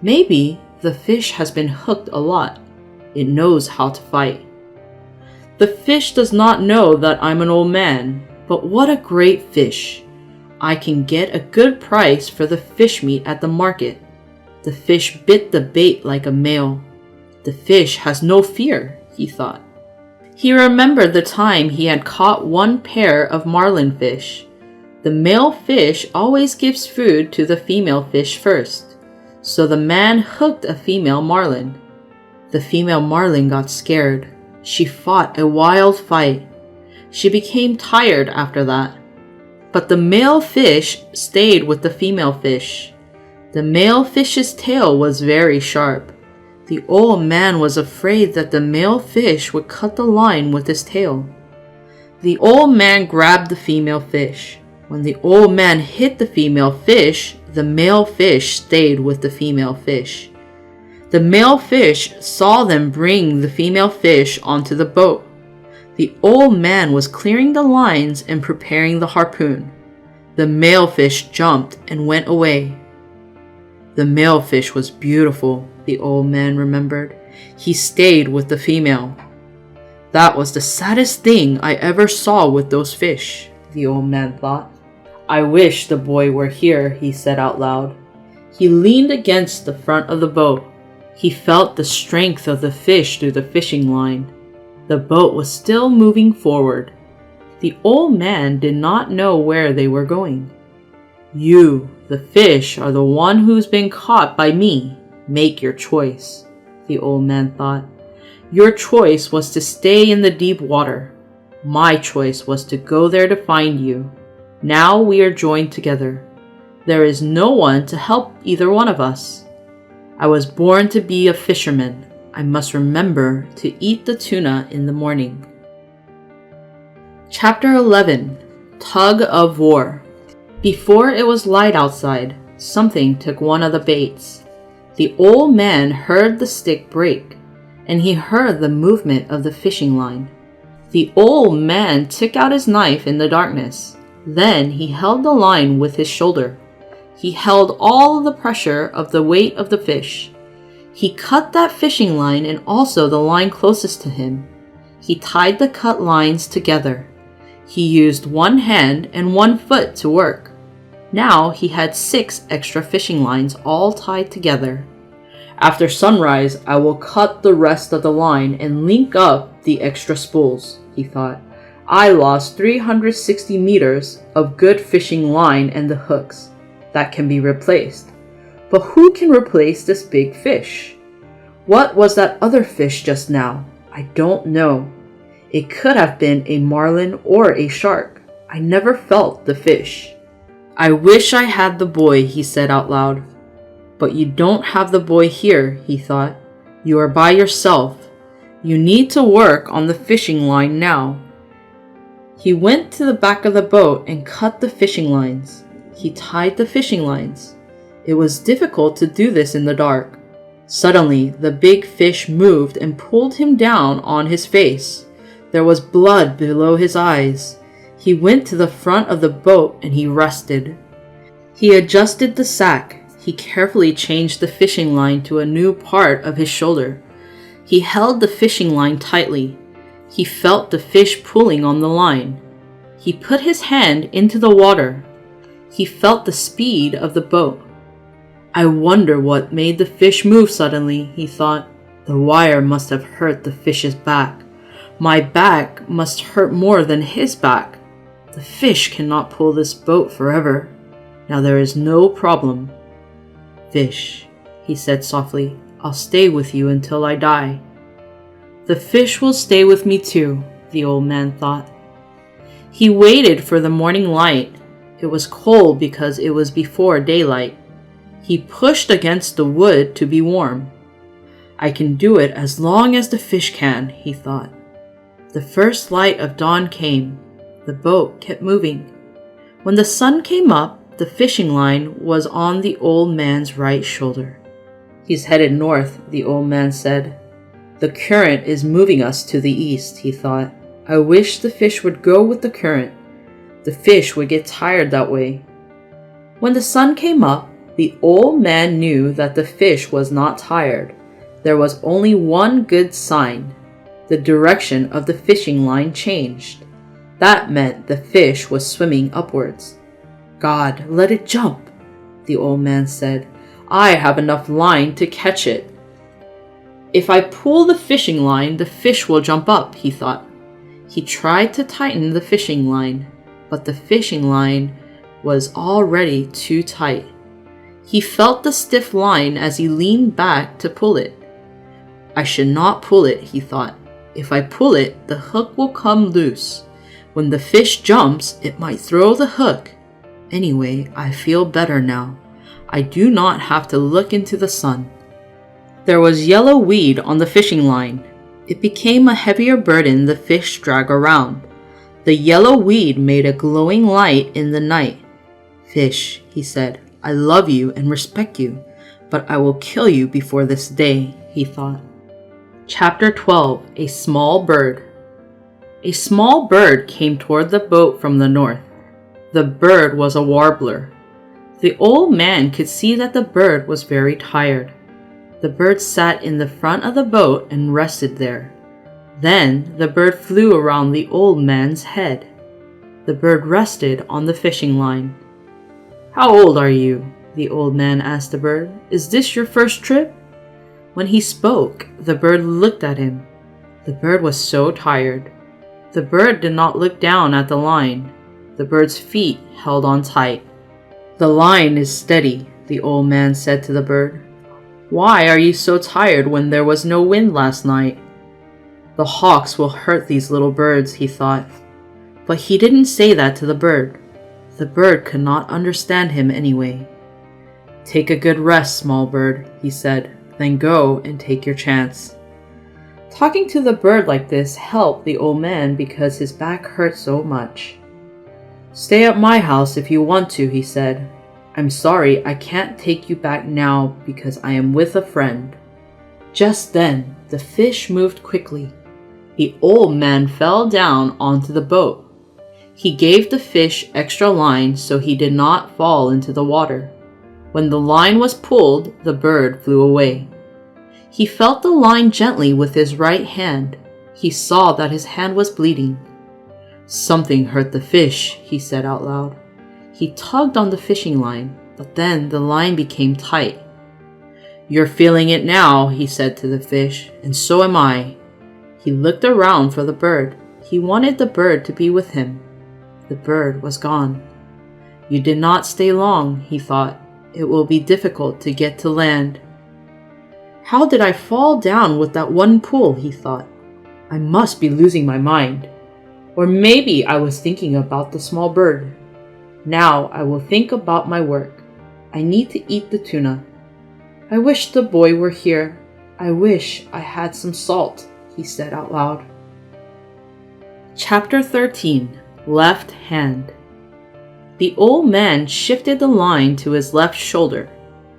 Maybe the fish has been hooked a lot. It knows how to fight. The fish does not know that I'm an old man, but what a great fish. I can get a good price for the fish meat at the market. The fish bit the bait like a male. The fish has no fear," he thought. He remembered the time he had caught 1 pair of marlin fish. The male fish always gives food to the female fish first, so the man hooked a female marlin. The female marlin got scared. She fought a wild fight. She became tired after that. But the male fish stayed with the female fish. The male fish's tail was very sharp. The old man was afraid that the male fish would cut the line with his tail. The old man grabbed the female fish. When the old man hit the female fish, the male fish stayed with the female fish. The male fish saw them bring the female fish onto the boat. The old man was clearing the lines and preparing the harpoon. The male fish jumped and went away. The male fish was beautiful, the old man remembered. He stayed with the female. That was the saddest thing I ever saw with those fish, the old man thought. I wish the boy were here, he said out loud. He leaned against the front of the boat. He felt the strength of the fish through the fishing line. The boat was still moving forward. The old man did not know where they were going. You, the fish, are the one who's been caught by me. Make your choice, the old man thought. Your choice was to stay in the deep water. My choice was to go there to find you. Now we are joined together. There is no one to help either one of us. I was born to be a fisherman. I must remember to eat the tuna in the morning. Chapter 11. Tug of War. Before it was light outside, something took one of the baits. The old man heard the stick break, and he heard the movement of the fishing line. The old man took out his knife in the darkness. Then he held the line with his shoulder. He held all of the pressure of the weight of the fish. He cut that fishing line and also the line closest to him. He tied the cut lines together. He used one hand and one foot to work. Now he had 6 extra fishing lines all tied together. After sunrise, I will cut the rest of the line and link up the extra spools, he thought. I lost 360 meters of good fishing line and the hooks. That can be replaced. But who can replace this big fish? What was that other fish just now? I don't know. It could have been a marlin or a shark. I never felt the fish. I wish I had the boy, he said out loud. But you don't have the boy here, he thought. You are by yourself. You need to work on the fishing line now. He went to the back of the boat and cut the fishing lines. He tied the fishing lines. It was difficult to do this in the dark. Suddenly, the big fish moved and pulled him down on his face. There was blood below his eyes. He went to the front of the boat and he rested. He adjusted the sack. He carefully changed the fishing line to a new part of his shoulder. He held the fishing line tightly. He felt the fish pulling on the line. He put his hand into the water. He felt the speed of the boat. I wonder what made the fish move suddenly, he thought. The wire must have hurt the fish's back. My back must hurt more than his back. The fish cannot pull this boat forever. Now there is no problem. Fish, he said softly, I'll stay with you until I die. The fish will stay with me too, the old man thought. He waited for the morning light. It was cold because it was before daylight. He pushed against the wood to be warm. I can do it as long as the fish can, he thought. The first light of dawn came. The boat kept moving. When the sun came up, the fishing line was on the old man's right shoulder. He's headed north, the old man said. The current is moving us to the east, he thought. I wish the fish would go with the current. The fish would get tired that way. When the sun came up, the old man knew that the fish was not tired. There was only one good sign. The direction of the fishing line changed. That meant the fish was swimming upwards. God, let it jump, the old man said. I have enough line to catch it. If I pull the fishing line, the fish will jump up, he thought. He tried to tighten the fishing line, but the fishing line was already too tight. He felt the stiff line as he leaned back to pull it. I should not pull it, he thought. If I pull it, the hook will come loose. When the fish jumps, it might throw the hook. Anyway, I feel better now. I do not have to look into the sun. There was yellow weed on the fishing line. It became a heavier burden the fish dragged around. The yellow weed made a glowing light in the night. Fish, he said, I love you and respect you, but I will kill you before this day, he thought. Chapter 12. A Small Bird. A small bird came toward the boat from the north. The bird was a warbler. The old man could see that the bird was very tired. The bird sat in the front of the boat and rested there. Then the bird flew around the old man's head. The bird rested on the fishing line. How old are you? The old man asked the bird. Is this your first trip? When he spoke, the bird looked at him. The bird was so tired. The bird did not look down at the line. The bird's feet held on tight. The line is steady, the old man said to the bird. Why are you so tired when there was no wind last night? The hawks will hurt these little birds, he thought. But he didn't say that to the bird. The bird could not understand him anyway. Take a good rest, small bird, he said. Then go and take your chance. Talking to the bird like this helped the old man because his back hurt so much. Stay at my house if you want to, he said. I'm sorry I can't take you back now because I am with a friend. Just then, the fish moved quickly. The old man fell down onto the boat. He gave the fish extra line so he did not fall into the water. When the line was pulled, the bird flew away. He felt the line gently with his right hand. He saw that his hand was bleeding. Something hurt the fish, he said out loud. He tugged on the fishing line, but then the line became tight. You're feeling it now, he said to the fish, and so am I. He looked around for the bird. He wanted the bird to be with him. The bird was gone. You did not stay long, he thought. It will be difficult to get to land. How did I fall down with that one pull, he thought. I must be losing my mind. Or maybe I was thinking about the small bird. Now I will think about my work. I need to eat the tuna. I wish the boy were here. I wish I had some salt, he said out loud. Chapter 13. Left Hand. The old man shifted the line to his left shoulder.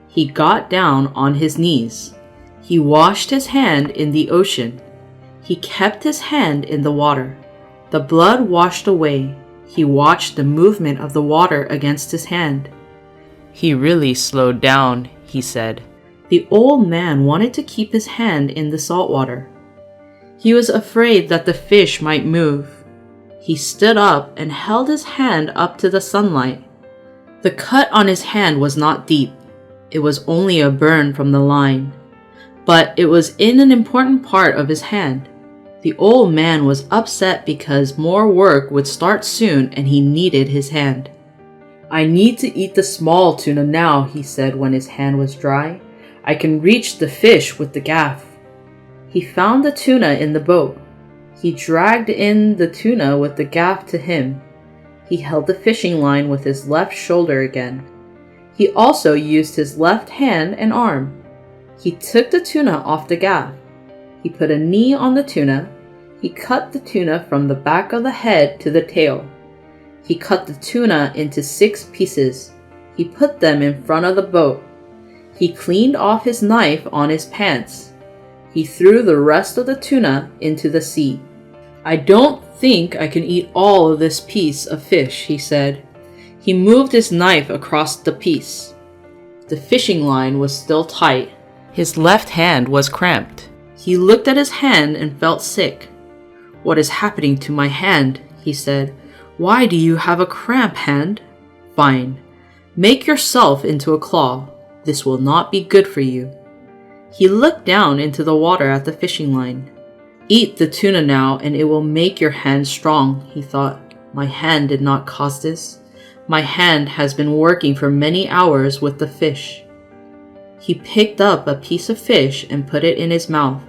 He got down on his knees. He washed his hand in the ocean. He kept his hand in the water. The blood washed away. He watched the movement of the water against his hand. He really slowed down, he said. The old man wanted to keep his hand in the salt water. He was afraid that the fish might move. He stood up and held his hand up to the sunlight. The cut on his hand was not deep. It was only a burn from the line. But it was in an important part of his hand. The old man was upset because more work would start soon and he needed his hand. I need to eat the small tuna now, he said when his hand was dry. I can reach the fish with the gaff. He found the tuna in the boat. He dragged in the tuna with the gaff to him. He held the fishing line with his left shoulder again. He also used his left hand and arm. He took the tuna off the gaff. He put a knee on the tuna. He cut the tuna from the back of the head to the tail. He cut the tuna into 6 pieces. He put them in front of the boat. He cleaned off his knife on his pants. He threw the rest of the tuna into the sea. I don't think I can eat all of this piece of fish, he said. He moved his knife across the piece. The fishing line was still tight. His left hand was cramped. He looked at his hand and felt sick. What is happening to my hand? He said. Why do you have a cramp hand? Fine. Make yourself into a claw. This will not be good for you. He looked down into the water at the fishing line. Eat the tuna now and it will make your hand strong, he thought. My hand did not cause this. My hand has been working for many hours with the fish. He picked up a piece of fish and put it in his mouth.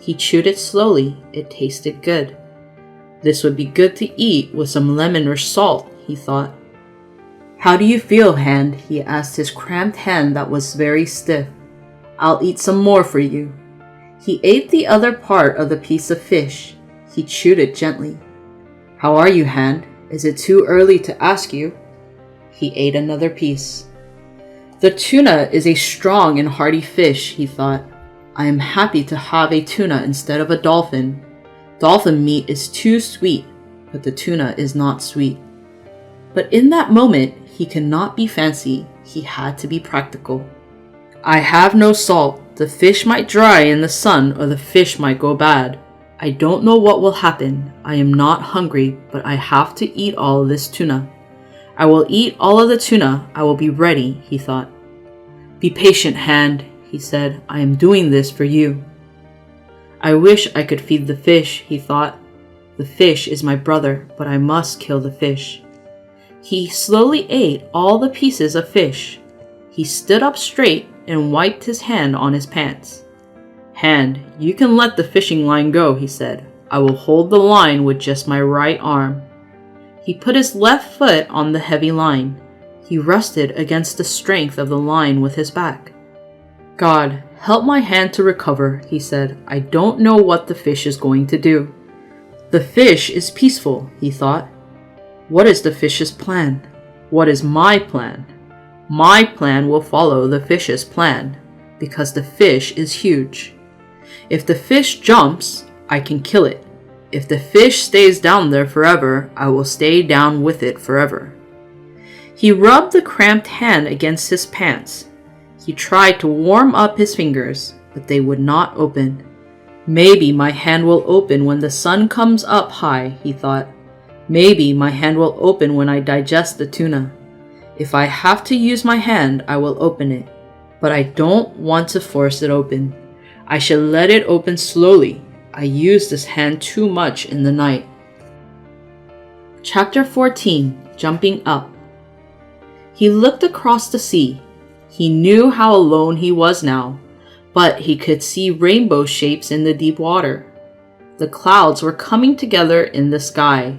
He chewed it slowly. It tasted good. This would be good to eat with some lemon or salt, he thought. How do you feel, hand? He asked his cramped hand that was very stiff. I'll eat some more for you. He ate the other part of the piece of fish. He chewed it gently. How are you, hand? Is it too early to ask you? He ate another piece. The tuna is a strong and hearty fish, he thought. I am happy to have a tuna instead of a dolphin. Dolphin meat is too sweet, but the tuna is not sweet. But in that moment, he could not be fancy. He had to be practical. I have no salt. The fish might dry in the sun or the fish might go bad. I don't know what will happen. I am not hungry, but I have to eat all of this tuna. I will eat all of the tuna. I will be ready, he thought. Be patient, hand, he said. I am doing this for you. I wish I could feed the fish, he thought. The fish is my brother, but I must kill the fish. He slowly ate all the pieces of fish. He stood up straight and wiped his hand on his pants. Hand, you can let the fishing line go, he said. I will hold the line with just my right arm. He put his left foot on the heavy line. He rested against the strength of the line with his back. God, help my hand to recover, he said. I don't know what the fish is going to do. The fish is peaceful, he thought. What is the fish's plan? What is my plan? My plan will follow the fish's plan, because the fish is huge. If the fish jumps, I can kill it. If the fish stays down there forever, I will stay down with it forever. He rubbed the cramped hand against his pants. He tried to warm up his fingers, but they would not open. Maybe my hand will open when the sun comes up high, he thought. Maybe my hand will open when I digest the tuna. If I have to use my hand, I will open it. But I don't want to force it open. I should let it open slowly. I used this hand too much in the night. Chapter 14. Jumping Up. He looked across the sea. He knew how alone he was now, but he could see rainbow shapes in the deep water. The clouds were coming together in the sky.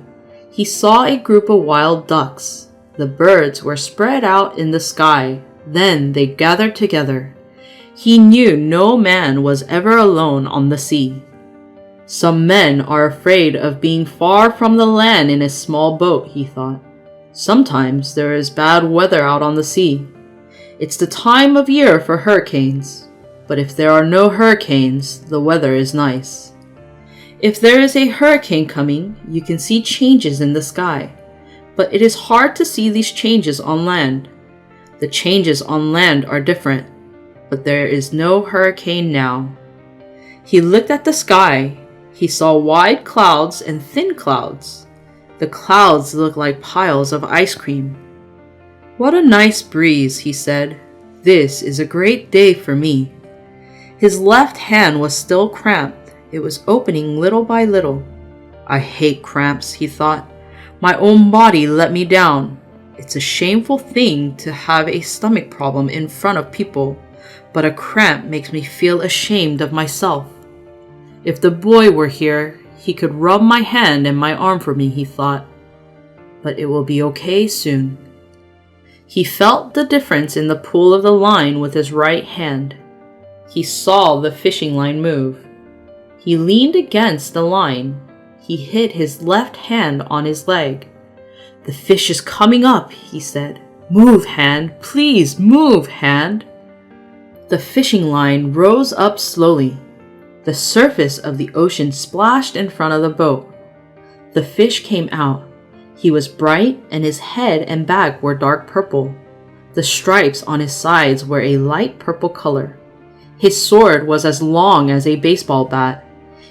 He saw a group of wild ducks. The birds were spread out in the sky. Then they gathered together. He knew no man was ever alone on the sea. Some men are afraid of being far from the land in a small boat, he thought. Sometimes there is bad weather out on the sea. It's the time of year for hurricanes. But if there are no hurricanes, the weather is nice. If there is a hurricane coming, you can see changes in the sky. But it is hard to see these changes on land. The changes on land are different. But there is no hurricane now. He looked at the sky. He saw wide clouds and thin clouds. The clouds looked like piles of ice cream. What a nice breeze, he said. This is a great day for me. His left hand was still cramped. It was opening little by little. I hate cramps, he thought. My own body let me down. It's a shameful thing to have a stomach problem in front of people, but a cramp makes me feel ashamed of myself. If the boy were here, he could rub my hand and my arm for me, he thought. But it will be okay soon. He felt the difference in the pull of the line with his right hand. He saw the fishing line move. He leaned against the line. He hit his left hand on his leg. The fish is coming up, he said. Move, hand. Please move, hand. The fishing line rose up slowly. The surface of the ocean splashed in front of the boat. The fish came out. He was bright and his head and back were dark purple. The stripes on his sides were a light purple color. His sword was as long as a baseball bat.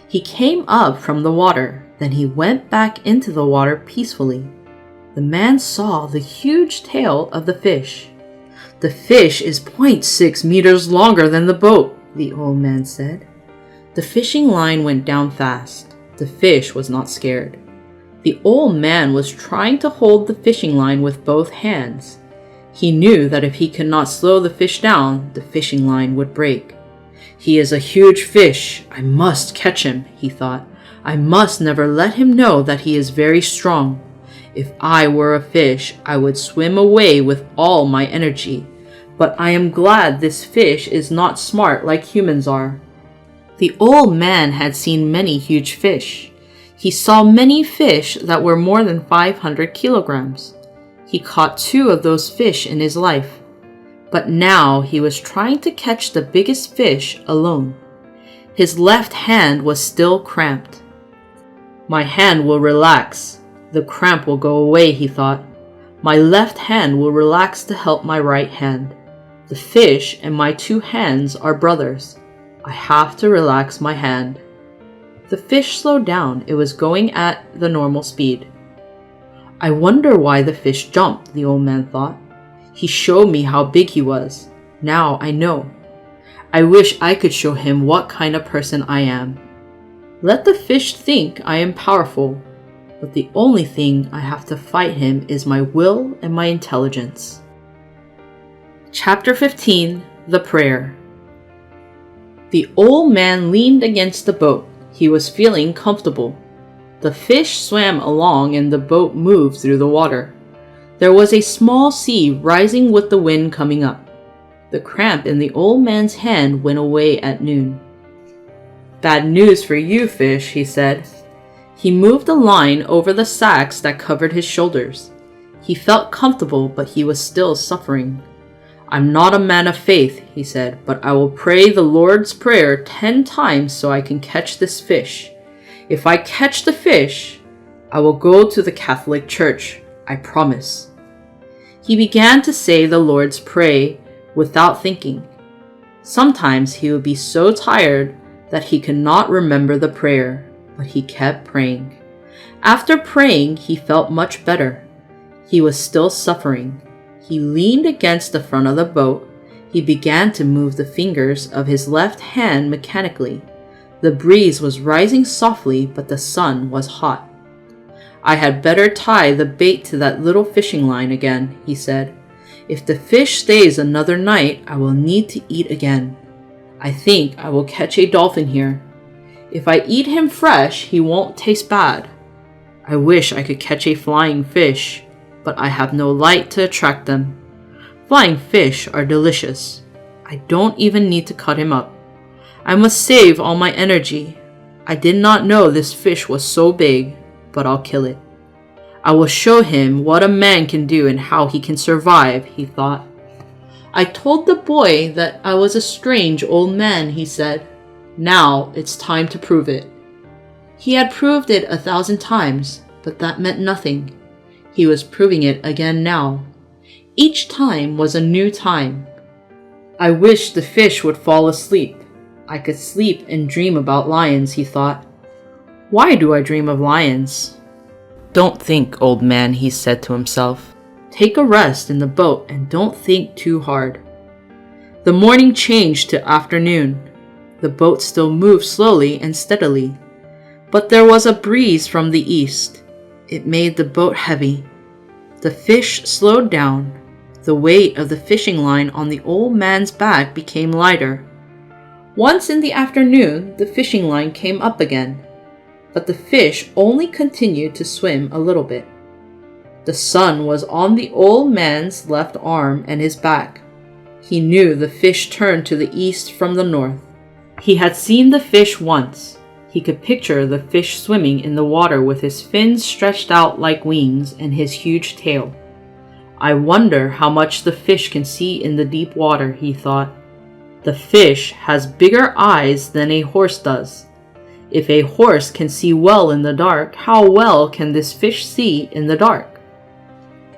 He came up from the water, then he went back into the water peacefully. The man saw the huge tail of the fish. The fish is 0.6 meters longer than the boat, the old man said. The fishing line went down fast. The fish was not scared. The old man was trying to hold the fishing line with both hands. He knew that if he could not slow the fish down, the fishing line would break. "He is a huge fish. I must catch him," he thought. "I must never let him know that he is very strong. If I were a fish, I would swim away with all my energy. But I am glad this fish is not smart like humans are." The old man had seen many huge fish. He saw many fish that were more than 500 kilograms. He caught 2 of those fish in his life. But now he was trying to catch the biggest fish alone. His left hand was still cramped. "My hand will relax. The cramp will go away," he thought. "My left hand will relax to help my right hand. The fish and my 2 hands are brothers. I have to relax my hand." The fish slowed down. It was going at the normal speed. "I wonder why the fish jumped," the old man thought. "He showed me how big he was. Now I know. I wish I could show him what kind of person I am. Let the fish think I am powerful, but the only thing I have to fight him is my will and my intelligence." Chapter 15, The Prayer. The old man leaned against the boat. He was feeling comfortable. The fish swam along and the boat moved through the water. There was a small sea rising with the wind coming up. The cramp in the old man's hand went away at noon. "Bad news for you, fish," he said. He moved the line over the sacks that covered his shoulders. He felt comfortable, but he was still suffering. "I'm not a man of faith," he said, "but I will pray the Lord's Prayer 10 times so I can catch this fish. If I catch the fish, I will go to the Catholic Church. I promise." He began to say the Lord's Prayer without thinking. Sometimes he would be so tired that he could not remember the prayer, but he kept praying. After praying, he felt much better. He was still suffering. He leaned against the front of the boat. He began to move the fingers of his left hand mechanically. The breeze was rising softly, but the sun was hot. "I had better tie the bait to that little fishing line again," he said. "If the fish stays another night, I will need to eat again. I think I will catch a dolphin here. If I eat him fresh, he won't taste bad. I wish I could catch a flying fish, but I have no light to attract them. Flying fish are delicious. I don't even need to cut him up. I must save all my energy. I did not know this fish was so big, but I'll kill it. I will show him what a man can do and how he can survive," he thought. "I told the boy that I was a strange old man," he said. "Now it's time to prove it." He had proved it 1,000 times, but that meant nothing. He was proving it again now. Each time was a new time. "I wish the fish would fall asleep. I could sleep and dream about lions," he thought. "Why do I dream of lions?" "Don't think, old man," he said to himself. "Take a rest in the boat and don't think too hard." The morning changed to afternoon. The boat still moved slowly and steadily, but there was a breeze from the east. It made the boat heavy. The fish slowed down. The weight of the fishing line on the old man's back became lighter. Once in the afternoon, the fishing line came up again, but the fish only continued to swim a little bit. The sun was on the old man's left arm and his back. He knew the fish turned to the east from the north. He had seen the fish once. He could picture the fish swimming in the water with his fins stretched out like wings and his huge tail. "I wonder how much the fish can see in the deep water," he thought. "The fish has bigger eyes than a horse does. If a horse can see well in the dark, how well can this fish see in the dark?"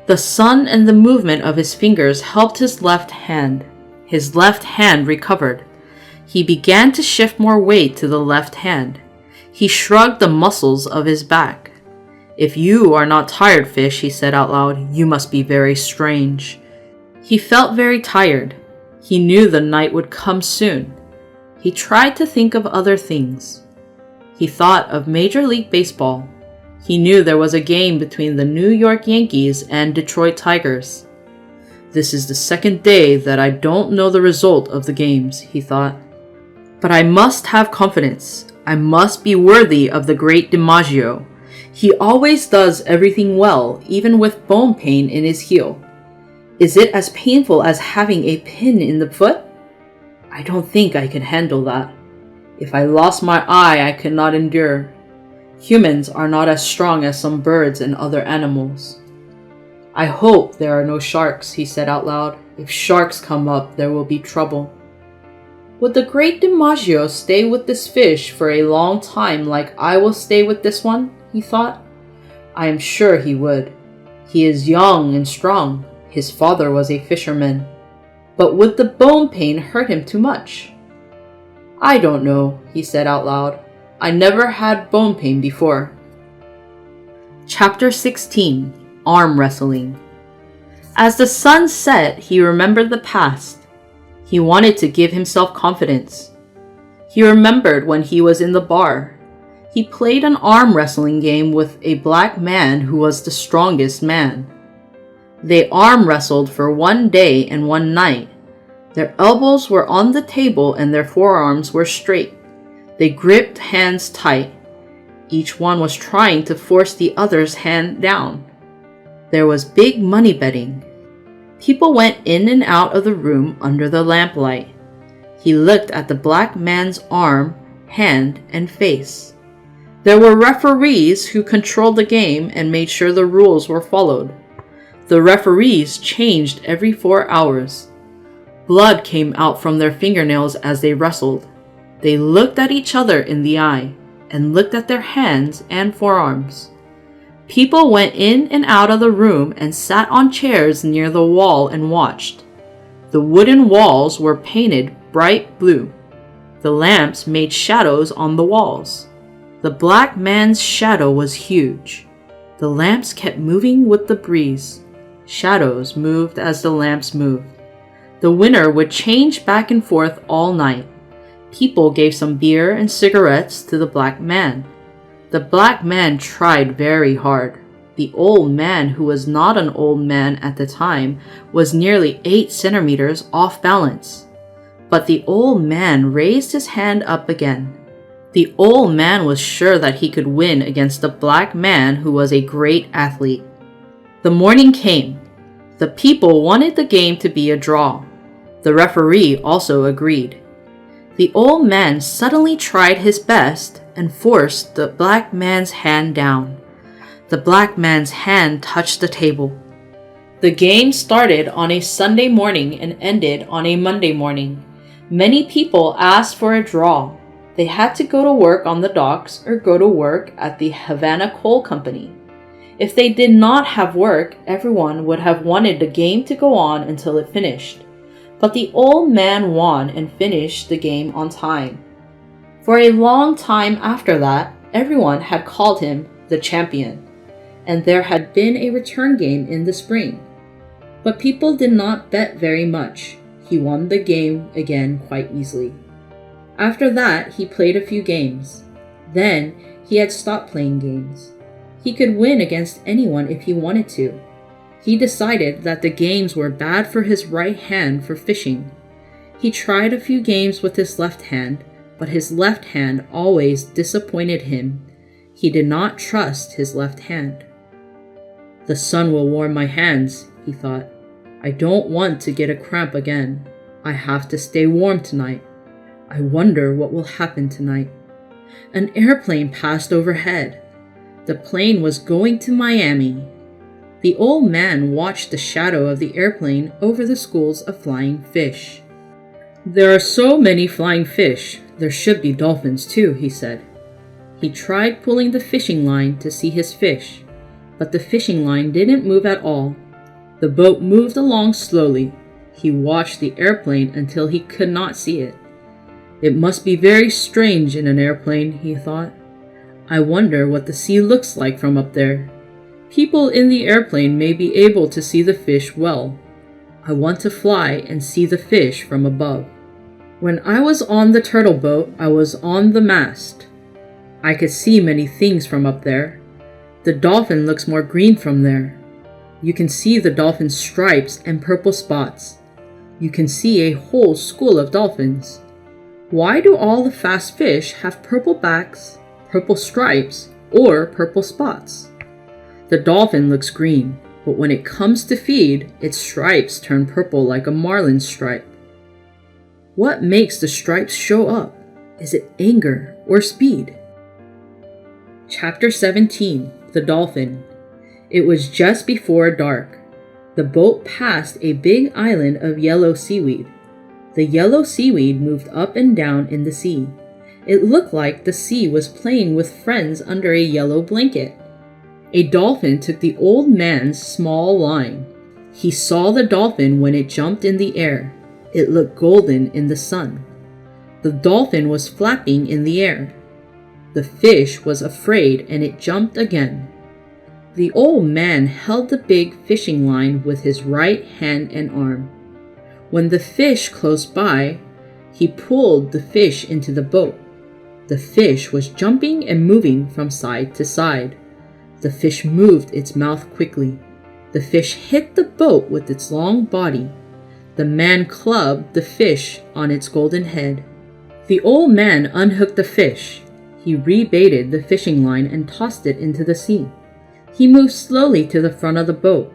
The sun and the movement of his fingers helped his left hand. His left hand recovered. He began to shift more weight to the left hand. He shrugged the muscles of his back. "If you are not tired, fish," he said out loud, "you must be very strange." He felt very tired. He knew the night would come soon. He tried to think of other things. He thought of Major League Baseball. He knew there was a game between the New York Yankees and Detroit Tigers. "This is the second day that I don't know the result of the games," he thought. But I must have confidence. I must be worthy of the great DiMaggio. He always does everything well, even with bone pain in his heel. Is it as painful as having a pin in the foot? I don't think I can handle that. If I lost my eye, I could not endure. Humans are not as strong as some birds and other animals. I hope there are no sharks, he said out loud. If sharks come up, there will be trouble. Would the great DiMaggio stay with this fish for a long time like I will stay with this one? He thought. I am sure he would. He is young and strong. His father was a fisherman. But would the bone pain hurt him too much? I don't know, he said out loud. I never had bone pain before. Chapter 16. Arm Wrestling. As the sun set, he remembered the past. He wanted to give himself confidence. He remembered when he was in the bar. He played an arm wrestling game with a black man who was the strongest man. They arm wrestled for 1 day and 1 night. Their elbows were on the table and their forearms were straight. They gripped hands tight. Each one was trying to force the other's hand down. There was big money betting. People went in and out of the room under the lamplight. He looked at the black man's arm, hand, and face. There were referees who controlled the game and made sure the rules were followed. The referees changed every 4 hours. Blood came out from their fingernails as they wrestled. They looked at each other in the eye and looked at their hands and forearms. People went in and out of the room and sat on chairs near the wall and watched. The wooden walls were painted bright blue. The lamps made shadows on the walls. The black man's shadow was huge. The lamps kept moving with the breeze. Shadows moved as the lamps moved. The winner would change back and forth all night. People gave some beer and cigarettes to the black man. The black man tried very hard. The old man, who was not an old man at the time, was nearly 8 centimeters off balance. But the old man raised his hand up again. The old man was sure that he could win against the black man, who was a great athlete. The morning came. The people wanted the game to be a draw. The referee also agreed. The old man suddenly tried his best and forced the black man's hand down. The black man's hand touched the table. The game started on a Sunday morning and ended on a Monday morning. Many people asked for a draw. They had to go to work on the docks or go to work at the Havana Coal Company. If they did not have work, everyone would have wanted the game to go on until it finished. But the old man won and finished the game on time. For a long time after that, everyone had called him the champion, and there had been a return game in the spring. But people did not bet very much. He won the game again quite easily. After that, he played a few games. Then, he had stopped playing games. He could win against anyone if he wanted to. He decided that the games were bad for his right hand for fishing. He tried a few games with his left hand, but his left hand always disappointed him. He did not trust his left hand. The sun will warm my hands, he thought. I don't want to get a cramp again. I have to stay warm tonight. I wonder what will happen tonight. An airplane passed overhead. The plane was going to Miami. The old man watched the shadow of the airplane over the schools of flying fish. There are so many flying fish. There should be dolphins too, he said. He tried pulling the fishing line to see his fish, but the fishing line didn't move at all. The boat moved along slowly. He watched the airplane until he could not see it. It must be very strange in an airplane, he thought. I wonder what the sea looks like from up there. People in the airplane may be able to see the fish well. I want to fly and see the fish from above. When I was on the turtle boat, I was on the mast. I could see many things from up there. The dolphin looks more green from there. You can see the dolphin's stripes and purple spots. You can see a whole school of dolphins. Why do all the fast fish have purple backs, purple stripes, or purple spots? The dolphin looks green, but when it comes to feed, its stripes turn purple like a marlin's stripe. What makes the stripes show up? Is it anger or speed? Chapter 17. The Dolphin. It was just before dark. The boat passed a big island of yellow seaweed. The yellow seaweed moved up and down in the sea. It looked like the sea was playing with friends under a yellow blanket. A dolphin took the old man's small line. He saw the dolphin when it jumped in the air. It looked golden in the sun. The dolphin was flapping in the air. The fish was afraid and it jumped again. The old man held the big fishing line with his right hand and arm. When the fish close by, he pulled the fish into the boat. The fish was jumping and moving from side to side. The fish moved its mouth quickly. The fish hit the boat with its long body. The man clubbed the fish on its golden head. The old man unhooked the fish. He rebaited the fishing line and tossed it into the sea. He moved slowly to the front of the boat.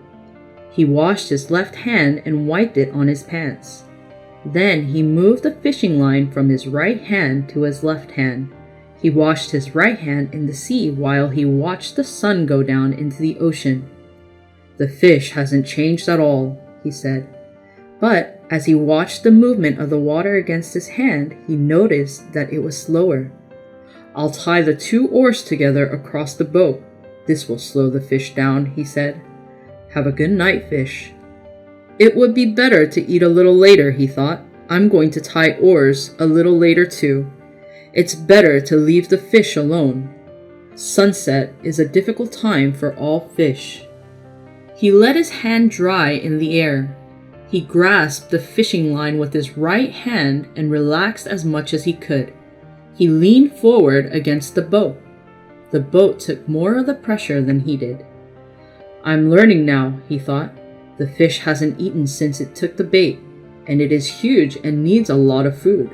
He washed his left hand and wiped it on his pants. Then he moved the fishing line from his right hand to his left hand. He washed his right hand in the sea while he watched the sun go down into the ocean. "The fish hasn't changed at all," he said. But as he watched the movement of the water against his hand, he noticed that it was slower. "I'll tie the 2 oars together across the boat. This will slow the fish down," he said. "Have a good night, fish." It would be better to eat a little later, he thought. I'm going to tie oars a little later too. It's better to leave the fish alone. Sunset is a difficult time for all fish. He let his hand dry in the air. He grasped the fishing line with his right hand and relaxed as much as he could. He leaned forward against the boat. The boat took more of the pressure than he did. I'm learning now, he thought. The fish hasn't eaten since it took the bait, and it is huge and needs a lot of food.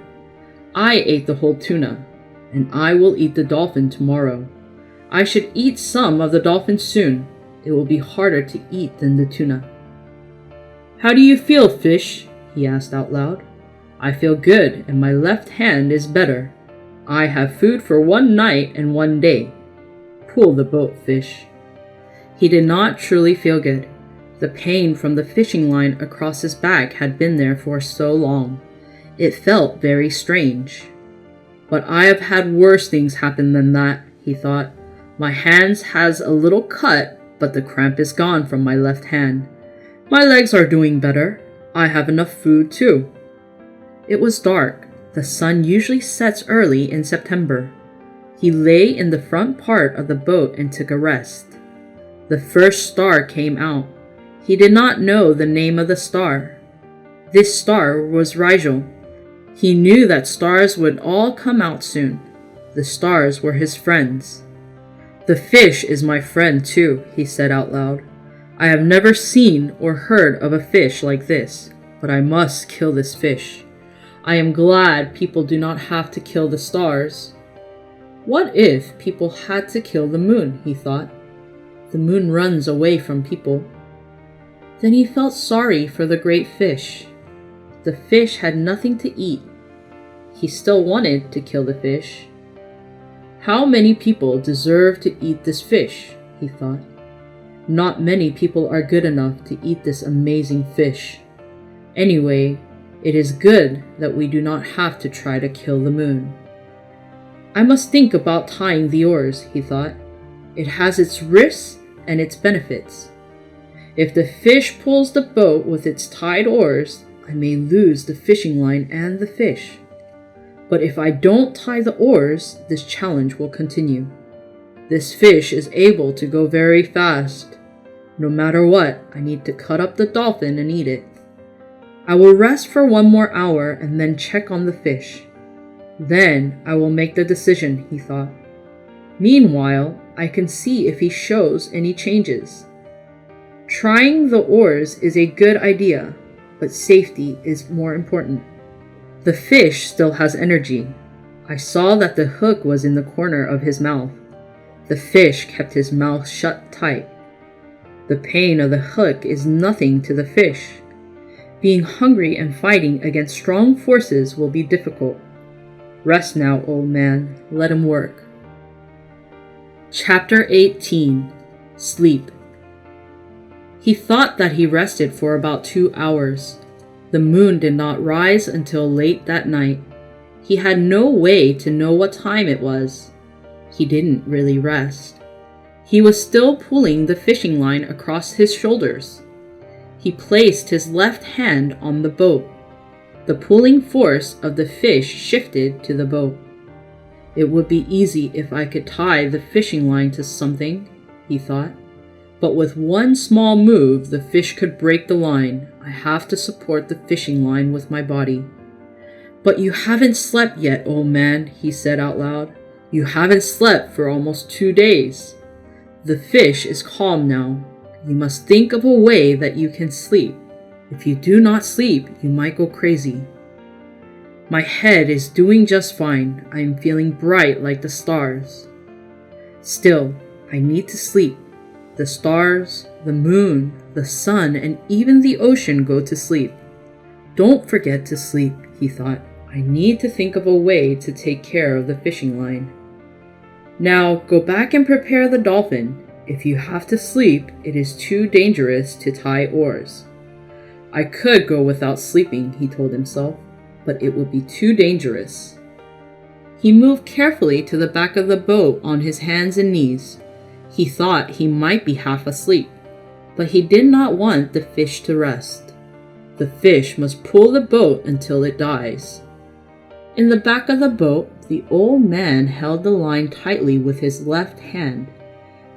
I ate the whole tuna, and I will eat the dolphin tomorrow. I should eat some of the dolphin soon. It will be harder to eat than the tuna. How do you feel, fish? He asked out loud. I feel good, and my left hand is better. I have food for 1 night and 1 day. Pull the boat, fish. He did not truly feel good. The pain from the fishing line across his back had been there for so long. It felt very strange. But I have had worse things happen than that, he thought. My hand has a little cut, but the cramp is gone from my left hand. My legs are doing better. I have enough food too. It was dark. The sun usually sets early in September. He lay in the front part of the boat and took a rest. The first star came out. He did not know the name of the star. This star was Rigel. He knew that stars would all come out soon. The stars were his friends. The fish is my friend too, he said out loud. I have never seen or heard of a fish like this, but I must kill this fish. I am glad people do not have to kill the stars. What if people had to kill the moon, he thought. The moon runs away from people. Then he felt sorry for the great fish. The fish had nothing to eat. He still wanted to kill the fish. How many people deserve to eat this fish, he thought. Not many people are good enough to eat this amazing fish. Anyway, it is good that we do not have to try to kill the moon. I must think about tying the oars, he thought. It has its risks and its benefits. If the fish pulls the boat with its tied oars, I may lose the fishing line and the fish. But if I don't tie the oars, this challenge will continue. This fish is able to go very fast. No matter what, I need to cut up the dolphin and eat it. I will rest for 1 more hour and then check on the fish. Then I will make the decision, he thought. Meanwhile, I can see if he shows any changes. Trying the oars is a good idea, but safety is more important. The fish still has energy. I saw that the hook was in the corner of his mouth. The fish kept his mouth shut tight. The pain of the hook is nothing to the fish. Being hungry and fighting against strong forces will be difficult. Rest now, old man. Let him work. Chapter 18. Sleep. He thought that he rested for about 2 hours. The moon did not rise until late that night. He had no way to know what time it was. He didn't really rest. He was still pulling the fishing line across his shoulders. He placed his left hand on the boat. The pulling force of the fish shifted to the boat. It would be easy if I could tie the fishing line to something, he thought. But with one small move, the fish could break the line. I have to support the fishing line with my body. But you haven't slept yet, old man, he said out loud. You haven't slept for almost 2 days. The fish is calm now. You must think of a way that you can sleep. If you do not sleep, you might go crazy. My head is doing just fine. I am feeling bright like the stars. Still, I need to sleep. The stars, the moon, the sun, and even the ocean go to sleep. Don't forget to sleep, he thought. I need to think of a way to take care of the fishing line. Now go back and prepare the dolphin. If you have to sleep, it is too dangerous to tie oars. I could go without sleeping, he told himself, but it would be too dangerous. He moved carefully to the back of the boat on his hands and knees. He thought he might be half asleep, but he did not want the fish to rest. The fish must pull the boat until it dies. In the back of the boat, the old man held the line tightly with his left hand.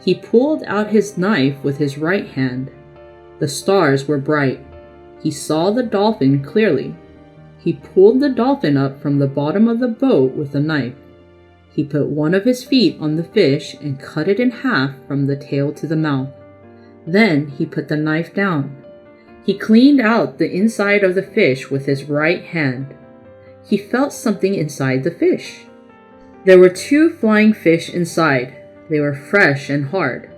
He pulled out his knife with his right hand. The stars were bright. He saw the dolphin clearly. He pulled the dolphin up from the bottom of the boat with a knife. He put one of his feet on the fish and cut it in half from the tail to the mouth. Then he put the knife down. He cleaned out the inside of the fish with his right hand. He felt something inside the fish. There were 2 flying fish inside. They were fresh and hard.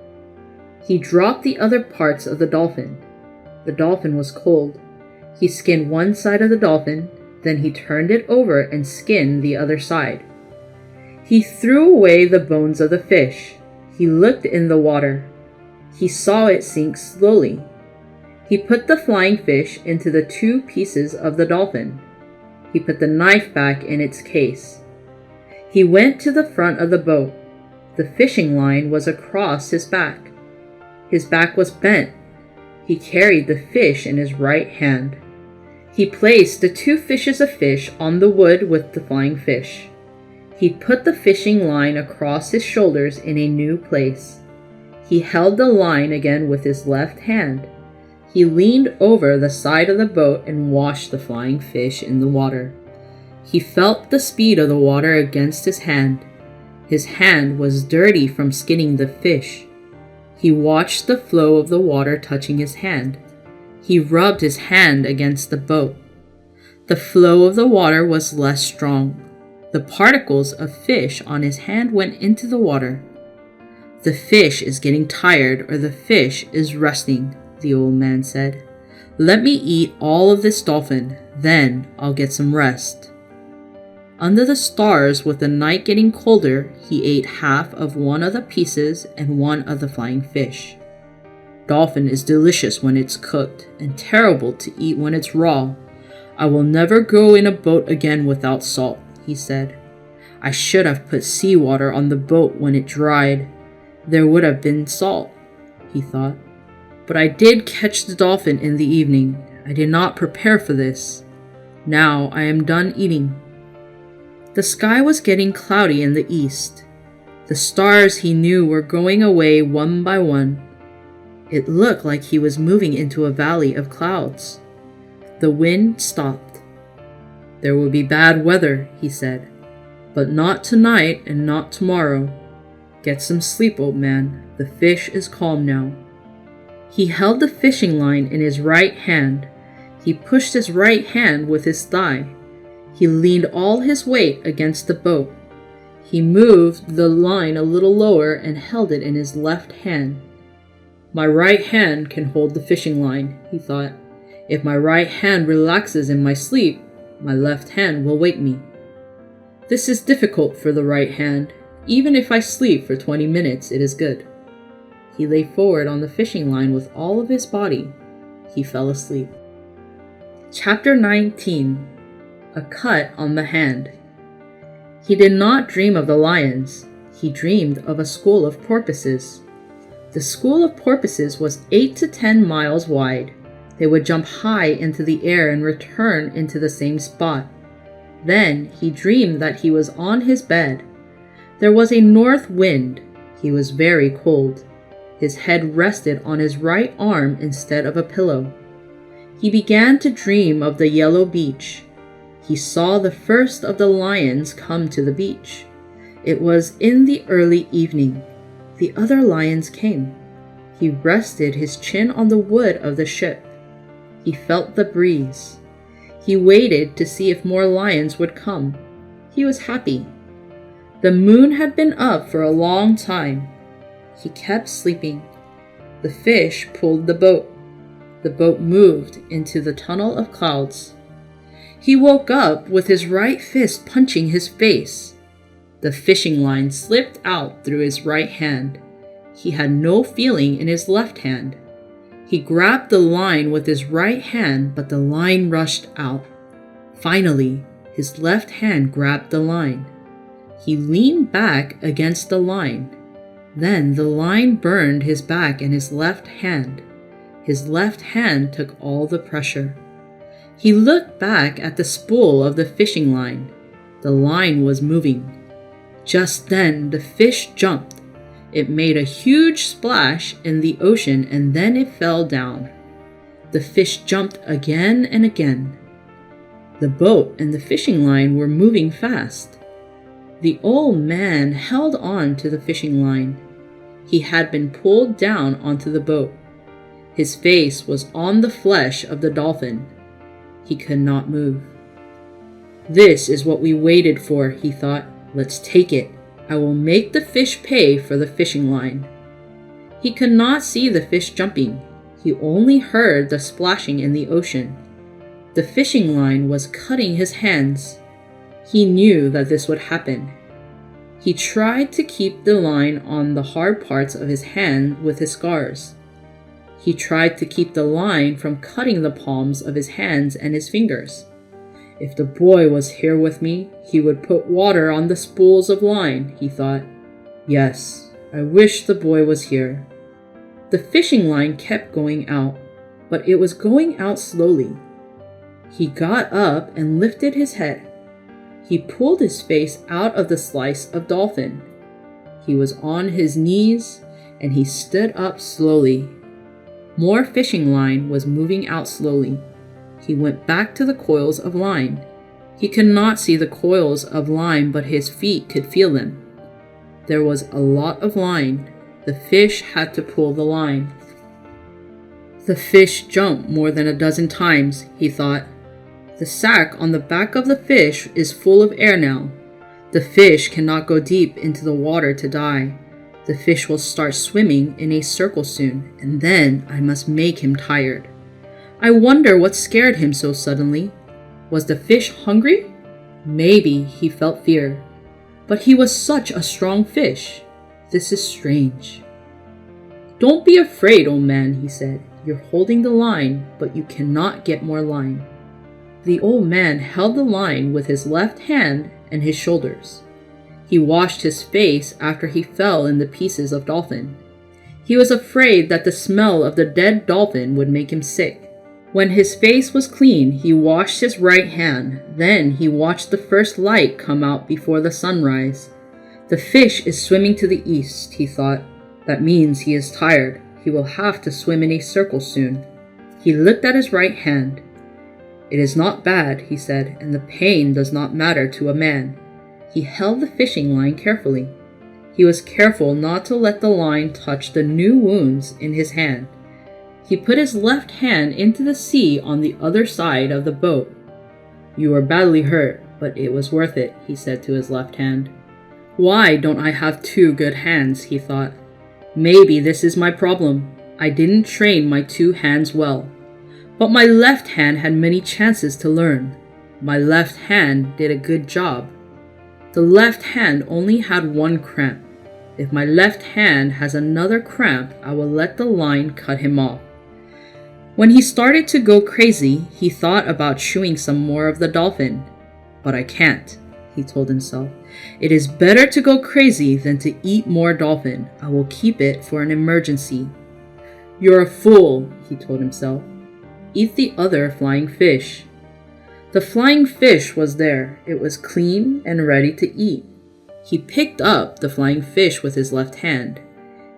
He dropped the other parts of the dolphin. The dolphin was cold. He skinned one side of the dolphin, then he turned it over and skinned the other side. He threw away the bones of the fish. He looked in the water. He saw it sink slowly. He put the flying fish into the 2 pieces of the dolphin. He put the knife back in its case. He went to the front of the boat. The fishing line was across his back. His back was bent. He carried the fish in his right hand. He placed the 2 fishes of fish on the wood with the flying fish. He put the fishing line across his shoulders in a new place. He held the line again with his left hand. He leaned over the side of the boat and washed the flying fish in the water. He felt the speed of the water against his hand. His hand was dirty from skinning the fish. He watched the flow of the water touching his hand. He rubbed his hand against the boat. The flow of the water was less strong. The particles of fish on his hand went into the water. The fish is getting tired, or the fish is resting, the old man said. Let me eat all of this dolphin, then I'll get some rest. Under the stars, with the night getting colder, he ate half of one of the pieces and one of the flying fish. Dolphin is delicious when it's cooked, and terrible to eat when it's raw. I will never go in a boat again without salt, he said. I should have put seawater on the boat when it dried. There would have been salt, he thought. But I did catch the dolphin in the evening. I did not prepare for this. Now I am done eating. The sky was getting cloudy in the east. The stars he knew were going away one by one. It looked like he was moving into a valley of clouds. The wind stopped. There will be bad weather, he said, but not tonight and not tomorrow. Get some sleep, old man. The fish is calm now. He held the fishing line in his right hand. He pushed his right hand with his thigh. He leaned all his weight against the boat. He moved the line a little lower and held it in his left hand. My right hand can hold the fishing line, he thought. If my right hand relaxes in my sleep, my left hand will wake me. This is difficult for the right hand. Even if I sleep for 20 minutes, it is good. He lay forward on the fishing line with all of his body. He fell asleep. Chapter 19. A Cut on the Hand. He did not dream of the lions. He dreamed of a school of porpoises. The school of porpoises was 8 to 10 miles wide. They would jump high into the air and return into the same spot. Then he dreamed that he was on his bed. There was a north wind. He was very cold. His head rested on his right arm instead of a pillow. He began to dream of the yellow beach. He saw the first of the lions come to the beach. It was in the early evening. The other lions came. He rested his chin on the wood of the ship. He felt the breeze. He waited to see if more lions would come. He was happy. The moon had been up for a long time. He kept sleeping. The fish pulled the boat. The boat moved into the tunnel of clouds. He woke up with his right fist punching his face. The fishing line slipped out through his right hand. He had no feeling in his left hand. He grabbed the line with his right hand, but the line rushed out. Finally, his left hand grabbed the line. He leaned back against the line. Then the line burned his back and his left hand. His left hand took all the pressure. He looked back at the spool of the fishing line. The line was moving. Just then, the fish jumped. It made a huge splash in the ocean and then it fell down. The fish jumped again and again. The boat and the fishing line were moving fast. The old man held on to the fishing line. He had been pulled down onto the boat. His face was on the flesh of the dolphin. He could not move. This is what we waited for, he thought. Let's take it. I will make the fish pay for the fishing line. He could not see the fish jumping. He only heard the splashing in the ocean. The fishing line was cutting his hands. He knew that this would happen. He tried to keep the line on the hard parts of his hand with his scars. He tried to keep the line from cutting the palms of his hands and his fingers. If the boy was here with me, he would put water on the spools of line, he thought. Yes, I wish the boy was here. The fishing line kept going out, but it was going out slowly. He got up and lifted his head. He pulled his face out of the slice of dolphin. He was on his knees, and he stood up slowly. More fishing line was moving out slowly. He went back to the coils of line. He could not see the coils of line, but his feet could feel them. There was a lot of line. The fish had to pull the line. The fish jumped more than a dozen times, he thought. The sack on the back of the fish is full of air now. The fish cannot go deep into the water to die. The fish will start swimming in a circle soon, and then I must make him tired. I wonder what scared him so suddenly. Was the fish hungry? Maybe he felt fear. But he was such a strong fish. This is strange. Don't be afraid, old man, he said. You're holding the line, but you cannot get more line. The old man held the line with his left hand and his shoulders. He washed his face after he fell in the pieces of dolphin. He was afraid that the smell of the dead dolphin would make him sick. When his face was clean, he washed his right hand. Then he watched the first light come out before the sunrise. The fish is swimming to the east, he thought. That means he is tired. He will have to swim in a circle soon. He looked at his right hand. It is not bad, he said, and the pain does not matter to a man. He held the fishing line carefully. He was careful not to let the line touch the new wounds in his hand. He put his left hand into the sea on the other side of the boat. You are badly hurt. But it was worth it, he said to his left hand. Why don't I have two good hands, he thought. Maybe this is my problem. I didn't train my two hands well. But my left hand had many chances to learn. My left hand did a good job. The left hand only had one cramp. If my left hand has another cramp, I will let the line cut him off. When he started to go crazy, he thought about chewing some more of the dolphin. But I can't, he told himself. It is better to go crazy than to eat more dolphin. I will keep it for an emergency. You're a fool, he told himself. Eat the other flying fish. The flying fish was there. It was clean and ready to eat. He picked up the flying fish with his left hand.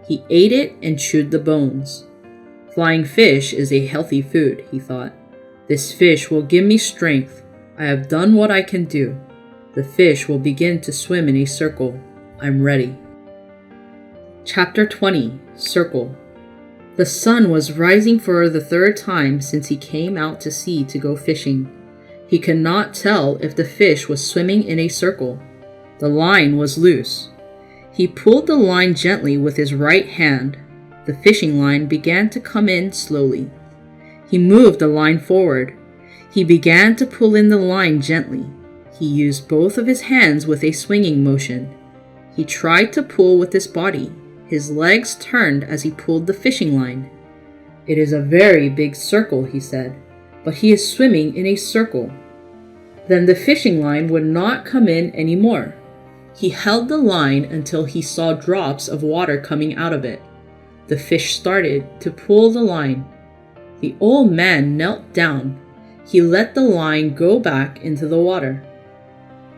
He ate it and chewed the bones. Flying fish is a healthy food, he thought. This fish will give me strength. I have done what I can do. The fish will begin to swim in a circle. I'm ready. Chapter 20. Circle. The sun was rising for the third time since he came out to sea to go fishing. He could not tell if the fish was swimming in a circle. The line was loose. He pulled the line gently with his right hand. The fishing line began to come in slowly. He moved the line forward. He began to pull in the line gently. He used both of his hands with a swinging motion. He tried to pull with his body. His legs turned as he pulled the fishing line. It is a very big circle, he said, but he is swimming in a circle. Then the fishing line would not come in anymore. He held the line until he saw drops of water coming out of it. The fish started to pull the line. The old man knelt down. He let the line go back into the water.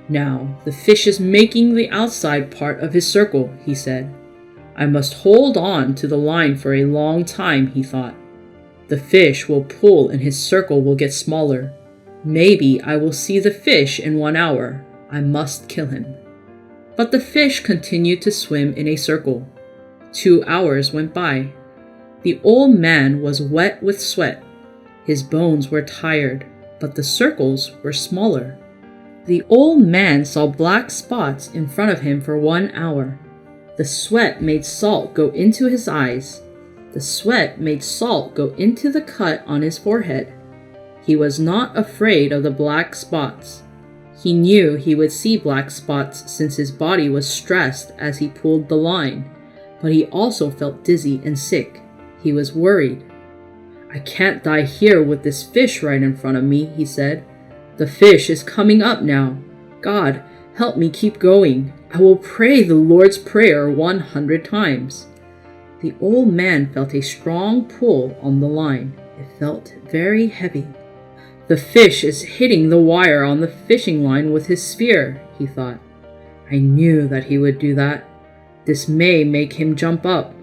Now, the fish is making the outside part of his circle, he said. I must hold on to the line for a long time, he thought. The fish will pull and his circle will get smaller. Maybe I will see the fish in 1 hour. I must kill him. But the fish continued to swim in a circle. 2 hours went by. The old man was wet with sweat. His bones were tired, but the circles were smaller. The old man saw black spots in front of him for 1 hour. The sweat made salt go into his eyes. The sweat made salt go into the cut on his forehead. He was not afraid of the black spots. He knew he would see black spots since his body was stressed as he pulled the line, but he also felt dizzy and sick. He was worried. I can't die here with this fish right in front of me, he said. The fish is coming up now. God, help me keep going. I will pray the Lord's Prayer 100 times. The old man felt a strong pull on the line. It felt very heavy. The fish is hitting the wire on the fishing line with his spear, he thought. I knew that he would do that. This may make him jump up.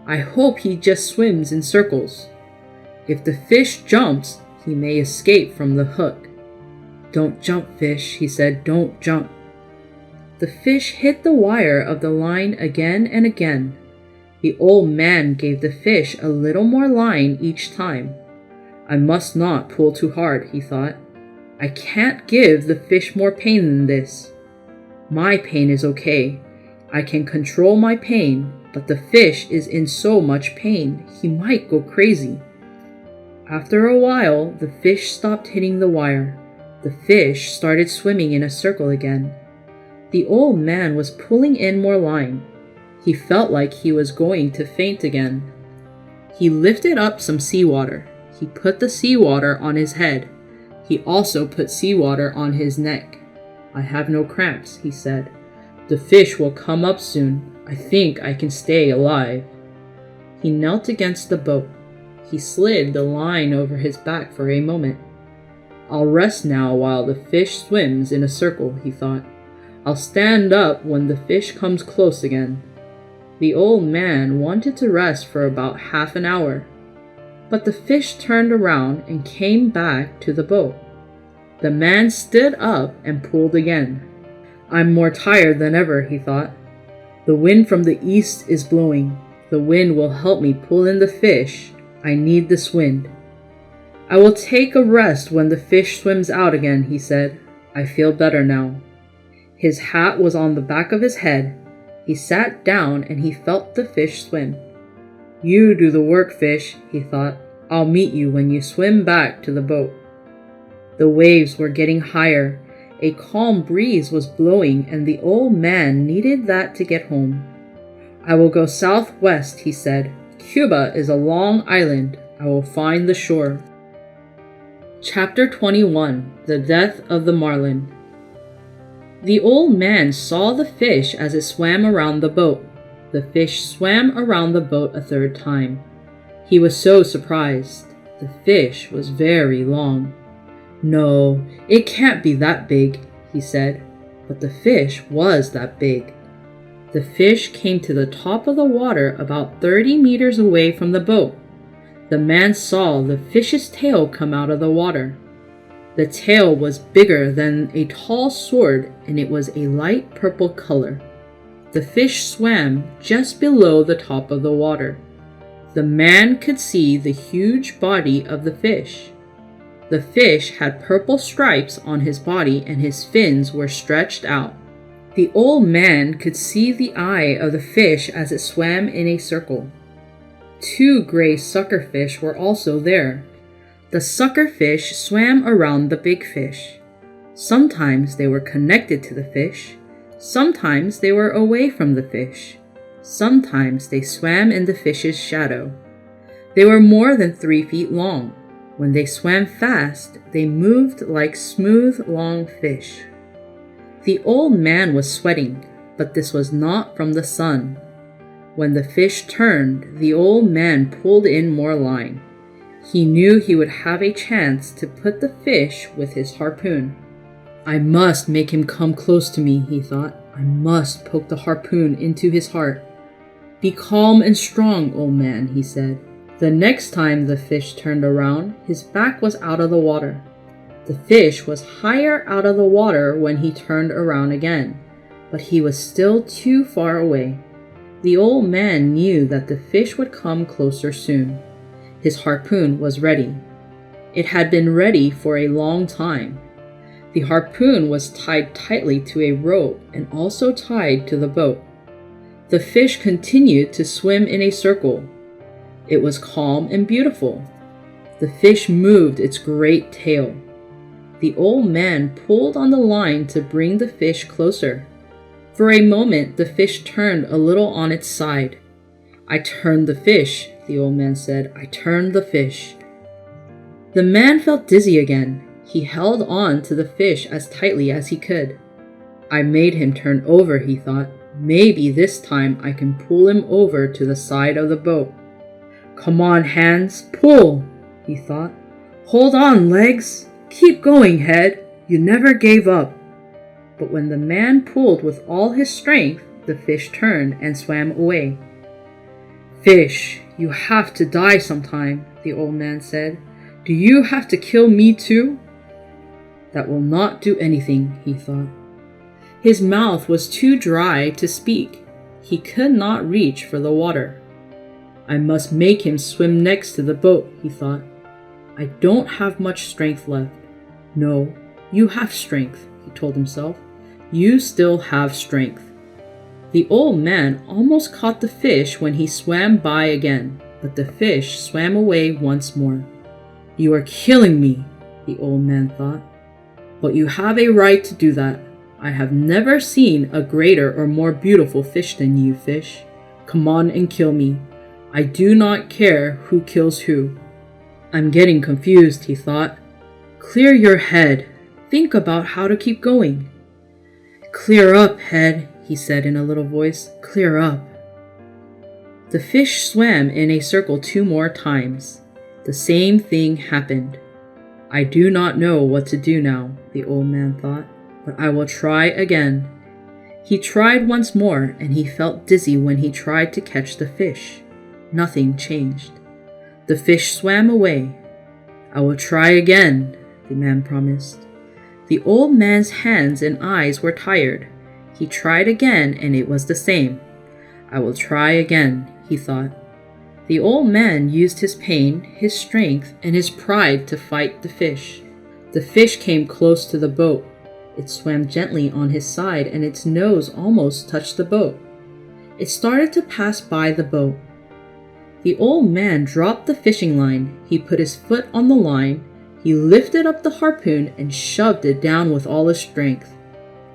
I hope he just swims in circles. If the fish jumps, he may escape from the hook. Don't jump, fish, he said. Don't jump. The fish hit the wire of the line again and again. The old man gave the fish a little more line each time. I must not pull too hard, he thought. I can't give the fish more pain than this. My pain is okay. I can control my pain, but the fish is in so much pain, he might go crazy. After a while, the fish stopped hitting the wire. The fish started swimming in a circle again. The old man was pulling in more line. He felt like he was going to faint again. He lifted up some seawater. He put the seawater on his head. He also put seawater on his neck. I have no cramps, he said. The fish will come up soon. I think I can stay alive. He knelt against the boat. He slid the line over his back for a moment. I'll rest now while the fish swims in a circle, he thought. I'll stand up when the fish comes close again. The old man wanted to rest for about half an hour. But the fish turned around and came back to the boat. The man stood up and pulled again. I'm more tired than ever, he thought. The wind from the east is blowing. The wind will help me pull in the fish. I need this wind. I will take a rest when the fish swims out again, he said. I feel better now." His hat was on the back of his head. He sat down and he felt the fish swim. "You do the work, fish," he thought. "I'll meet you when you swim back to the boat." The waves were getting higher. A calm breeze was blowing, and the old man needed that to get home. "I will go southwest," he said. "Cuba is a long island. I will find the shore." Chapter 21. The Death of the Marlin. The old man saw the fish as it swam around the boat. The fish swam around the boat a third time. He was so surprised. The fish was very long. "No, it can't be that big," he said. But the fish was that big. The fish came to the top of the water about 30 meters away from the boat. The man saw the fish's tail come out of the water. The tail was bigger than a tall sword, and it was a light purple color. The fish swam just below the top of the water. The man could see the huge body of the fish. The fish had purple stripes on his body, and his fins were stretched out. The old man could see the eye of the fish as it swam in a circle. 2 gray suckerfish were also there. The suckerfish swam around the big fish. Sometimes they were connected to the fish. Sometimes they were away from the fish. Sometimes they swam in the fish's shadow. They were more than 3 feet long. When they swam fast, they moved like smooth, long fish. The old man was sweating, but this was not from the sun. When the fish turned, the old man pulled in more line. He knew he would have a chance to put the fish with his harpoon. "I must make him come close to me," he thought. "I must poke the harpoon into his heart." "Be calm and strong, old man," he said. The next time the fish turned around, his back was out of the water. The fish was higher out of the water when he turned around again, but he was still too far away. The old man knew that the fish would come closer soon. His harpoon was ready. It had been ready for a long time. The harpoon was tied tightly to a rope and also tied to the boat. The fish continued to swim in a circle. It was calm and beautiful. The fish moved its great tail. The old man pulled on the line to bring the fish closer. For a moment, the fish turned a little on its side. "I turned the fish," the old man said. "I turned the fish." The man felt dizzy again. He held on to the fish as tightly as he could. "I made him turn over," he thought. "Maybe this time I can pull him over to the side of the boat." "Come on, hands, pull," he thought. "Hold on, legs. Keep going, head. You never gave up." But when the man pulled with all his strength, the fish turned and swam away. "Fish, you have to die sometime," the old man said. "Do you have to kill me too?" "That will not do anything," he thought. His mouth was too dry to speak. He could not reach for the water. "I must make him swim next to the boat," he thought. "I don't have much strength left." "No, you have strength," he told himself. "You still have strength." The old man almost caught the fish when he swam by again, but the fish swam away once more. "You are killing me," the old man thought. "But you have a right to do that. I have never seen a greater or more beautiful fish than you, fish. Come on and kill me. I do not care who kills who." "I'm getting confused," he thought. "Clear your head. Think about how to keep going." "Clear up, head," he said in a little voice. "Clear up." The fish swam in a circle 2 more times. The same thing happened. "I do not know what to do now," the old man thought, "but I will try again." He tried once more, and he felt dizzy when he tried to catch the fish. Nothing changed. The fish swam away. "I will try again," the man promised. The old man's hands and eyes were tired. He tried again, and it was the same. "I will try again," he thought. The old man used his pain, his strength, and his pride to fight the fish. The fish came close to the boat. It swam gently on his side and its nose almost touched the boat. It started to pass by the boat. The old man dropped the fishing line. He put his foot on the line. He lifted up the harpoon and shoved it down with all his strength.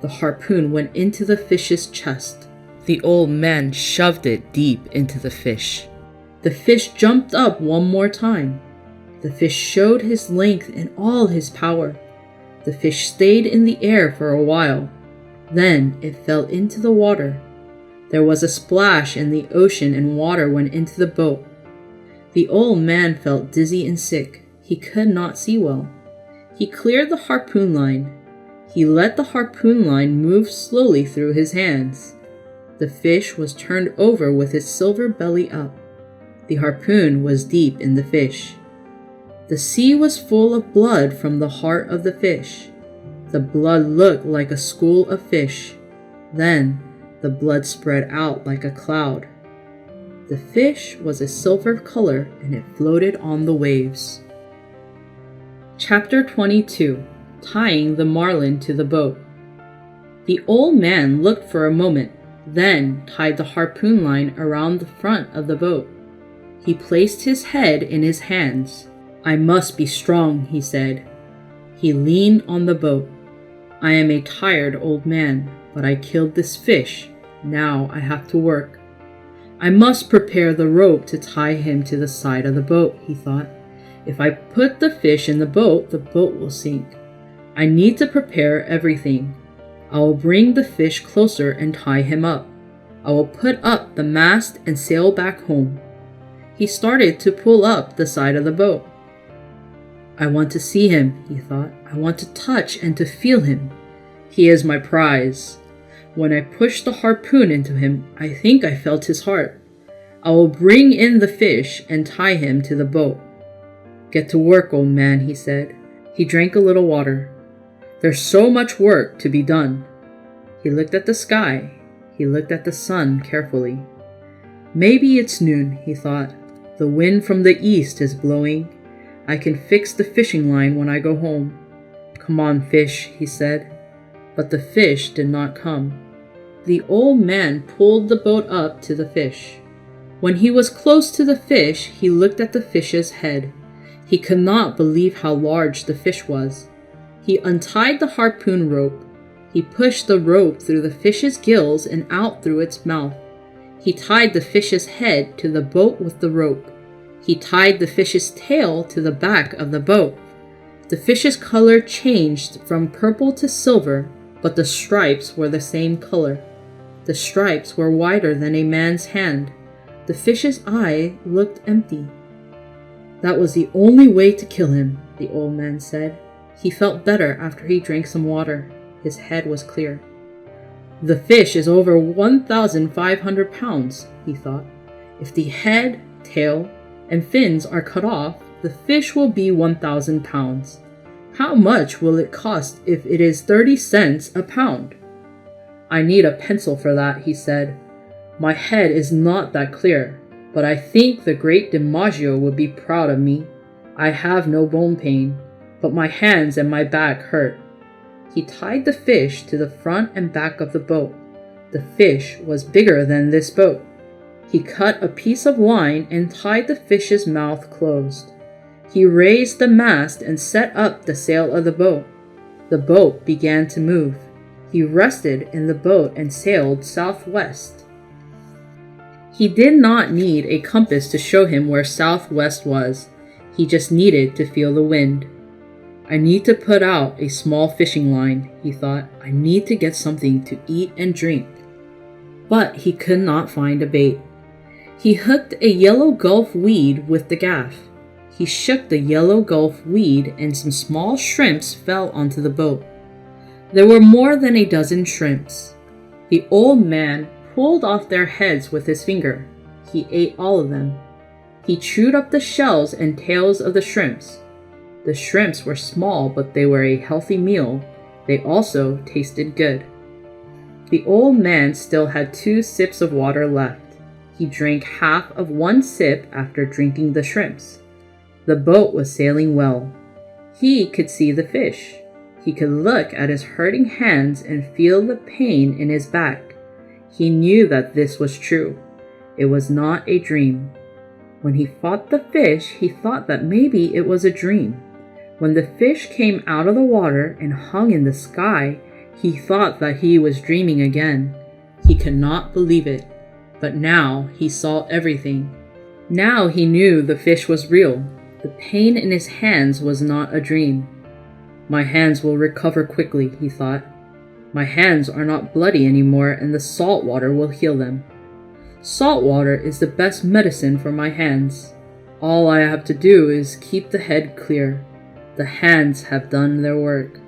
The harpoon went into the fish's chest. The old man shoved it deep into the fish. The fish jumped up one more time. The fish showed his length and all his power. The fish stayed in the air for a while. Then it fell into the water. There was a splash in the ocean and water went into the boat. The old man felt dizzy and sick. He could not see well. He cleared the harpoon line. He let the harpoon line move slowly through his hands. The fish was turned over with his silver belly up. The harpoon was deep in the fish. The sea was full of blood from the heart of the fish. The blood looked like a school of fish. Then the blood spread out like a cloud. The fish was a silver color and it floated on the waves. Chapter 22. Tying the marlin to the boat. The old man looked for a moment, then tied the harpoon line around the front of the boat. He placed his head in his hands. "I must be strong," he said. He leaned on the boat. "I am a tired old man, but I killed this fish. Now I have to work. I must prepare the rope to tie him to the side of the boat," he thought. "If I put the fish in the boat will sink. I need to prepare everything. I will bring the fish closer and tie him up. I will put up the mast and sail back home." He started to pull up the side of the boat. "I want to see him," he thought. "I want to touch and to feel him. He is my prize. When I pushed the harpoon into him, I think I felt his heart. I will bring in the fish and tie him to the boat." "Get to work, old man," he said. He drank a little water. "There's so much work to be done." He looked at the sky. He looked at the sun carefully. "Maybe it's noon," he thought. "The wind from the east is blowing. I can fix the fishing line when I go home." "Come on, fish," he said. But the fish did not come. The old man pulled the boat up to the fish. When he was close to the fish, he looked at the fish's head. He could not believe how large the fish was. He untied the harpoon rope. He pushed the rope through the fish's gills and out through its mouth. He tied the fish's head to the boat with the rope. He tied the fish's tail to the back of the boat. The fish's color changed from purple to silver, but the stripes were the same color. The stripes were wider than a man's hand. The fish's eye looked empty. "That was the only way to kill him," the old man said. He felt better after he drank some water. His head was clear. "The fish is over 1,500 pounds, he thought. "If the head, tail, and fins are cut off, the fish will be 1,000 pounds. How much will it cost if it is 30 cents a pound?" "I need a pencil for that," he said. "My head is not that clear, but I think the great DiMaggio would be proud of me. I have no bone pain, but my hands and my back hurt." He tied the fish to the front and back of the boat. The fish was bigger than this boat. He cut a piece of line and tied the fish's mouth closed. He raised the mast and set up the sail of the boat. The boat began to move. He rested in the boat and sailed southwest. He did not need a compass to show him where southwest was. He just needed to feel the wind. "I need to put out a small fishing line," he thought. "I need to get something to eat and drink." But he could not find a bait. He hooked a yellow gulf weed with the gaff. He shook the yellow gulf weed and some small shrimps fell onto the boat. There were more than a dozen shrimps. The old man pulled off their heads with his finger. He ate all of them. He chewed up the shells and tails of the shrimps. The shrimps were small, but they were a healthy meal. They also tasted good. The old man still had 2 sips of water left. He drank half of 1 sip after drinking the shrimps. The boat was sailing well. He could see the fish. He could look at his hurting hands and feel the pain in his back. He knew that this was true. It was not a dream. When he fought the fish, he thought that maybe it was a dream. When the fish came out of the water and hung in the sky, he thought that he was dreaming again. He could not believe it. But now he saw everything. Now he knew the fish was real. The pain in his hands was not a dream. My hands will recover quickly, he thought. My hands are not bloody anymore, and the salt water will heal them. Salt water is the best medicine for my hands. All I have to do is keep the head clear. The hands have done their work.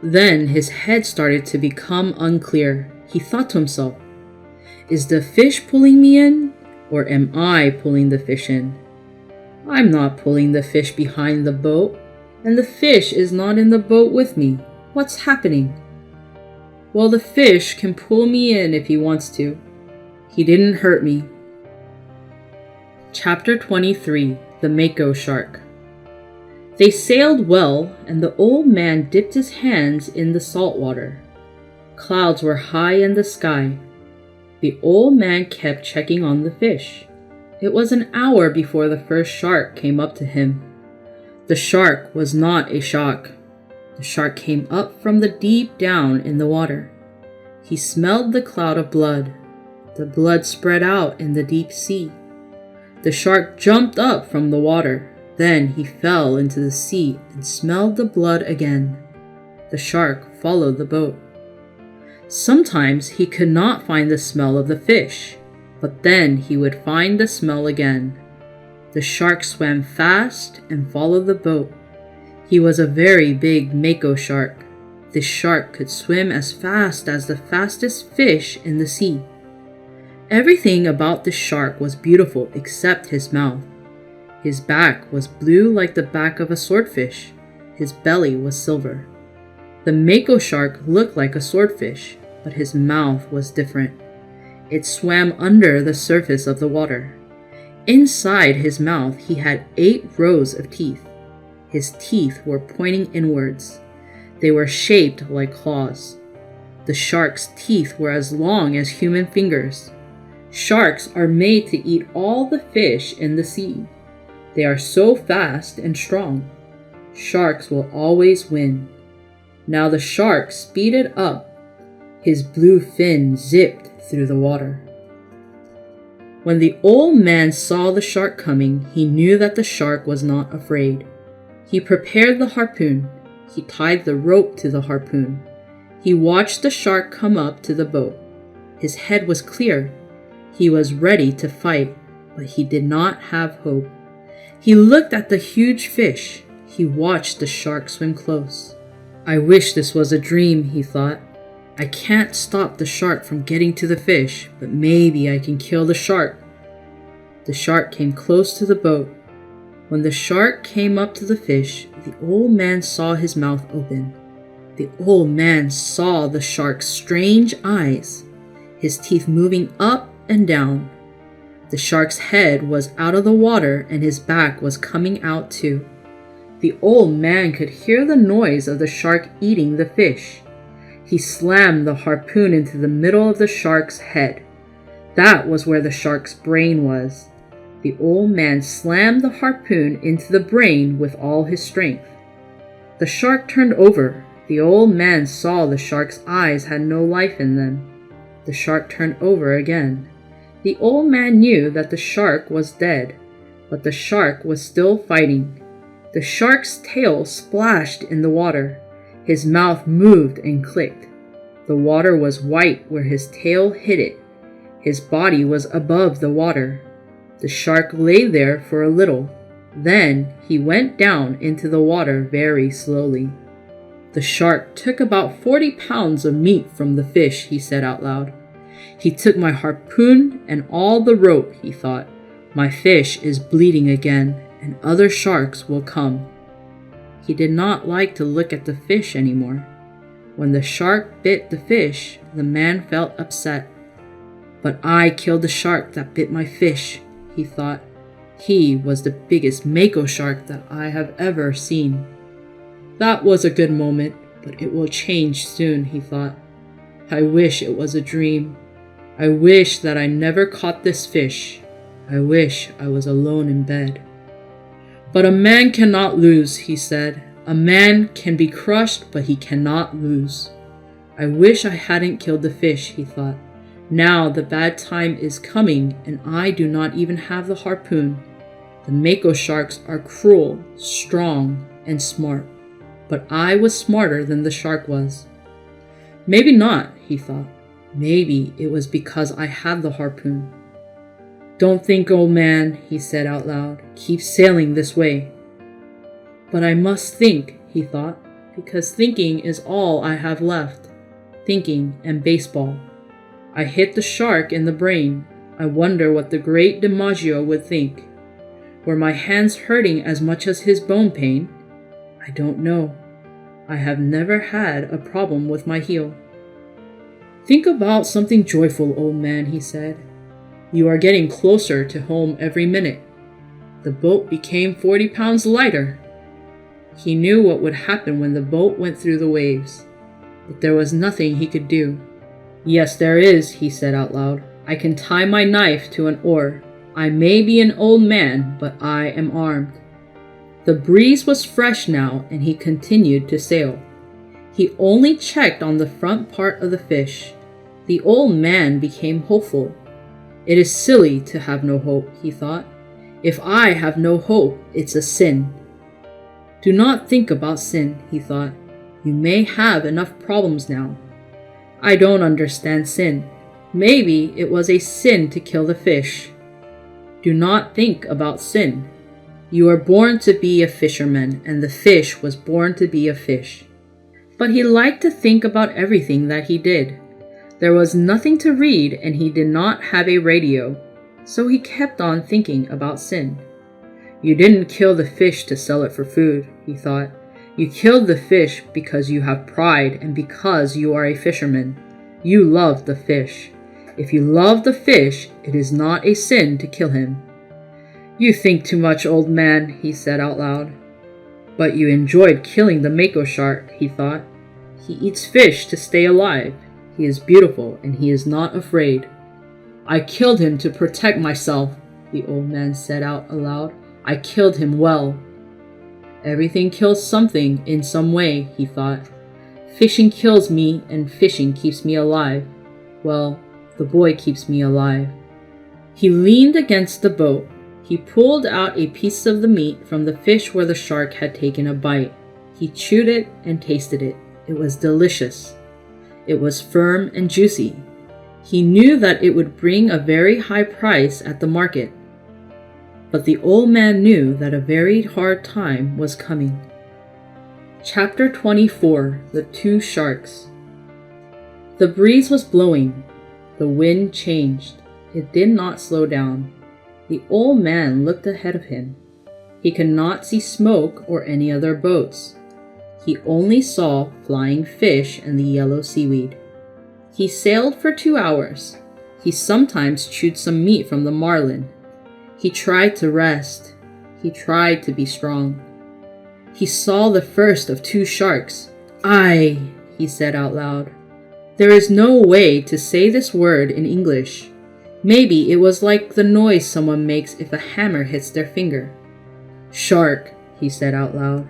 Then his head started to become unclear. He thought to himself, is the fish pulling me in, or am I pulling the fish in? I'm not pulling the fish behind the boat, and the fish is not in the boat with me. What's happening? Well, the fish can pull me in if he wants to. He didn't hurt me. Chapter 23, The Mako Shark. They sailed well, and the old man dipped his hands in the salt water. Clouds were high in the sky. The old man kept checking on the fish. It was an hour before the first shark came up to him. The shark was not a shark. The shark came up from the deep down in the water. He smelled the cloud of blood. The blood spread out in the deep sea. The shark jumped up from the water. Then he fell into the sea and smelled the blood again. The shark followed the boat. Sometimes he could not find the smell of the fish, but then he would find the smell again. The shark swam fast and followed the boat. He was a very big Mako shark. This shark could swim as fast as the fastest fish in the sea. Everything about the shark was beautiful except his mouth. His back was blue like the back of a swordfish. His belly was silver. The Mako shark looked like a swordfish, but his mouth was different. It swam under the surface of the water. Inside his mouth he had 8 rows of teeth. His teeth were pointing inwards. They were shaped like claws. The shark's teeth were as long as human fingers. Sharks are made to eat all the fish in the sea. They are so fast and strong. Sharks will always win. Now the shark speeded up. His blue fin zipped through the water. When the old man saw the shark coming, he knew that the shark was not afraid. He prepared the harpoon. He tied the rope to the harpoon. He watched the shark come up to the boat. His head was clear. He was ready to fight, but he did not have hope. He looked at the huge fish. He watched the shark swim close. I wish this was a dream, he thought. I can't stop the shark from getting to the fish, but maybe I can kill the shark. The shark came close to the boat. When the shark came up to the fish, the old man saw his mouth open. The old man saw the shark's strange eyes, his teeth moving up and down. The shark's head was out of the water and his back was coming out too. The old man could hear the noise of the shark eating the fish. He slammed the harpoon into the middle of the shark's head. That was where the shark's brain was. The old man slammed the harpoon into the brain with all his strength. The shark turned over. The old man saw the shark's eyes had no life in them. The shark turned over again. The old man knew that the shark was dead, but the shark was still fighting. The shark's tail splashed in the water. His mouth moved and clicked. The water was white where his tail hit it. His body was above the water. The shark lay there for a little. Then he went down into the water very slowly. The shark took about 40 pounds of meat from the fish, he said out loud. He took my harpoon and all the rope, he thought. My fish is bleeding again, and other sharks will come. He did not like to look at the fish anymore. When the shark bit the fish, the man felt upset. But I killed the shark that bit my fish, he thought. He was the biggest Mako shark that I have ever seen. That was a good moment, but it will change soon, he thought. I wish it was a dream. I wish that I never caught this fish. I wish I was alone in bed. But a man cannot lose, he said. A man can be crushed, but he cannot lose. I wish I hadn't killed the fish, he thought. Now the bad time is coming, and I do not even have the harpoon. The mako sharks are cruel, strong, and smart, but I was smarter than the shark was. Maybe not, he thought. Maybe it was because I had the harpoon. Don't think, old man, he said out loud. Keep sailing this way. But I must think, he thought, because thinking is all I have left. Thinking and baseball. I hit the shark in the brain. I wonder what the great DiMaggio would think. Were my hands hurting as much as his bone pain? I don't know. I have never had a problem with my heel. Think about something joyful, old man, he said. You are getting closer to home every minute. The boat became 40 pounds lighter. He knew what would happen when the boat went through the waves, but there was nothing he could do. Yes, there is, he said out loud. I can tie my knife to an oar. I may be an old man, but I am armed. The breeze was fresh now, and he continued to sail. He only checked on the front part of the fish. The old man became hopeful. It is silly to have no hope, he thought. If I have no hope, it's a sin. Do not think about sin, he thought. You may have enough problems now. I don't understand sin. Maybe it was a sin to kill the fish. Do not think about sin. You are born to be a fisherman, and the fish was born to be a fish. But he liked to think about everything that he did. There was nothing to read, and he did not have a radio, so he kept on thinking about sin. You didn't kill the fish to sell it for food, he thought. You killed the fish because you have pride and because you are a fisherman. You love the fish. If you love the fish, it is not a sin to kill him. You think too much, old man, he said out loud. But you enjoyed killing the mako shark, he thought. He eats fish to stay alive. He is beautiful and he is not afraid. I killed him to protect myself, the old man said out aloud. I killed him well. Everything kills something in some way, he thought. Fishing kills me and fishing keeps me alive. Well, the boy keeps me alive. He leaned against the boat. He pulled out a piece of the meat from the fish where the shark had taken a bite. He chewed it and tasted it. It was delicious. It was firm and juicy. He knew that it would bring a very high price at the market. But the old man knew that a very hard time was coming. Chapter 24. The Two Sharks. The breeze was blowing. The wind changed. It did not slow down. The old man looked ahead of him. He could not see smoke or any other boats. He only saw flying fish and the yellow seaweed. He sailed for 2 hours. He sometimes chewed some meat from the marlin. He tried to rest. He tried to be strong. He saw the first of 2 sharks. "Ay," he said out loud. There is no way to say this word in English. Maybe it was like the noise someone makes if a hammer hits their finger. "Shark," he said out loud.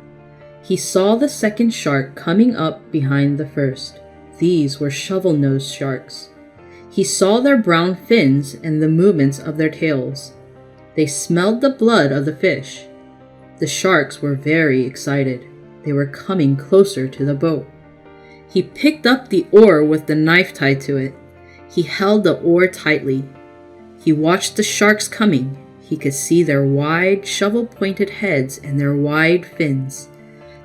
He saw the second shark coming up behind the first. These were shovel-nosed sharks. He saw their brown fins and the movements of their tails. They smelled the blood of the fish. The sharks were very excited. They were coming closer to the boat. He picked up the oar with the knife tied to it. He held the oar tightly. He watched the sharks coming. He could see their wide, shovel-pointed heads and their wide fins.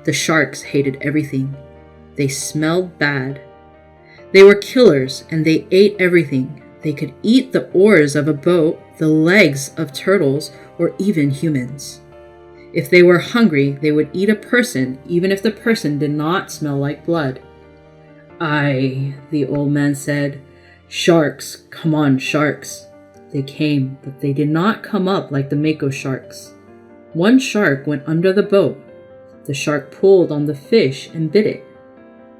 The sharks hated everything. They smelled bad. They were killers, and they ate everything. They could eat the oars of a boat, the legs of turtles, or even humans. If they were hungry, they would eat a person, even if the person did not smell like blood. "Aye," the old man said. "Sharks, come on, sharks." They came, but they did not come up like the mako sharks. One shark went under the boat. The shark pulled on the fish and bit it.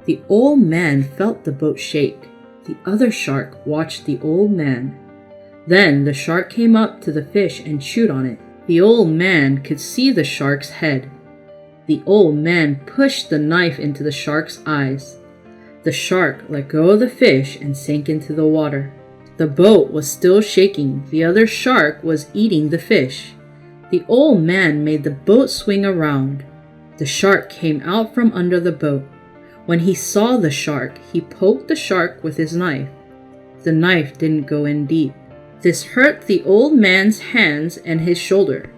The old man felt the boat shake. The other shark watched the old man. Then the shark came up to the fish and chewed on it. The old man could see the shark's head. The old man pushed the knife into the shark's eyes. The shark let go of the fish and sank into the water. The boat was still shaking. The other shark was eating the fish. The old man made the boat swing around. The shark came out from under the boat. When he saw the shark, he poked the shark with his knife. The knife didn't go in deep. This hurt the old man's hands and his shoulder.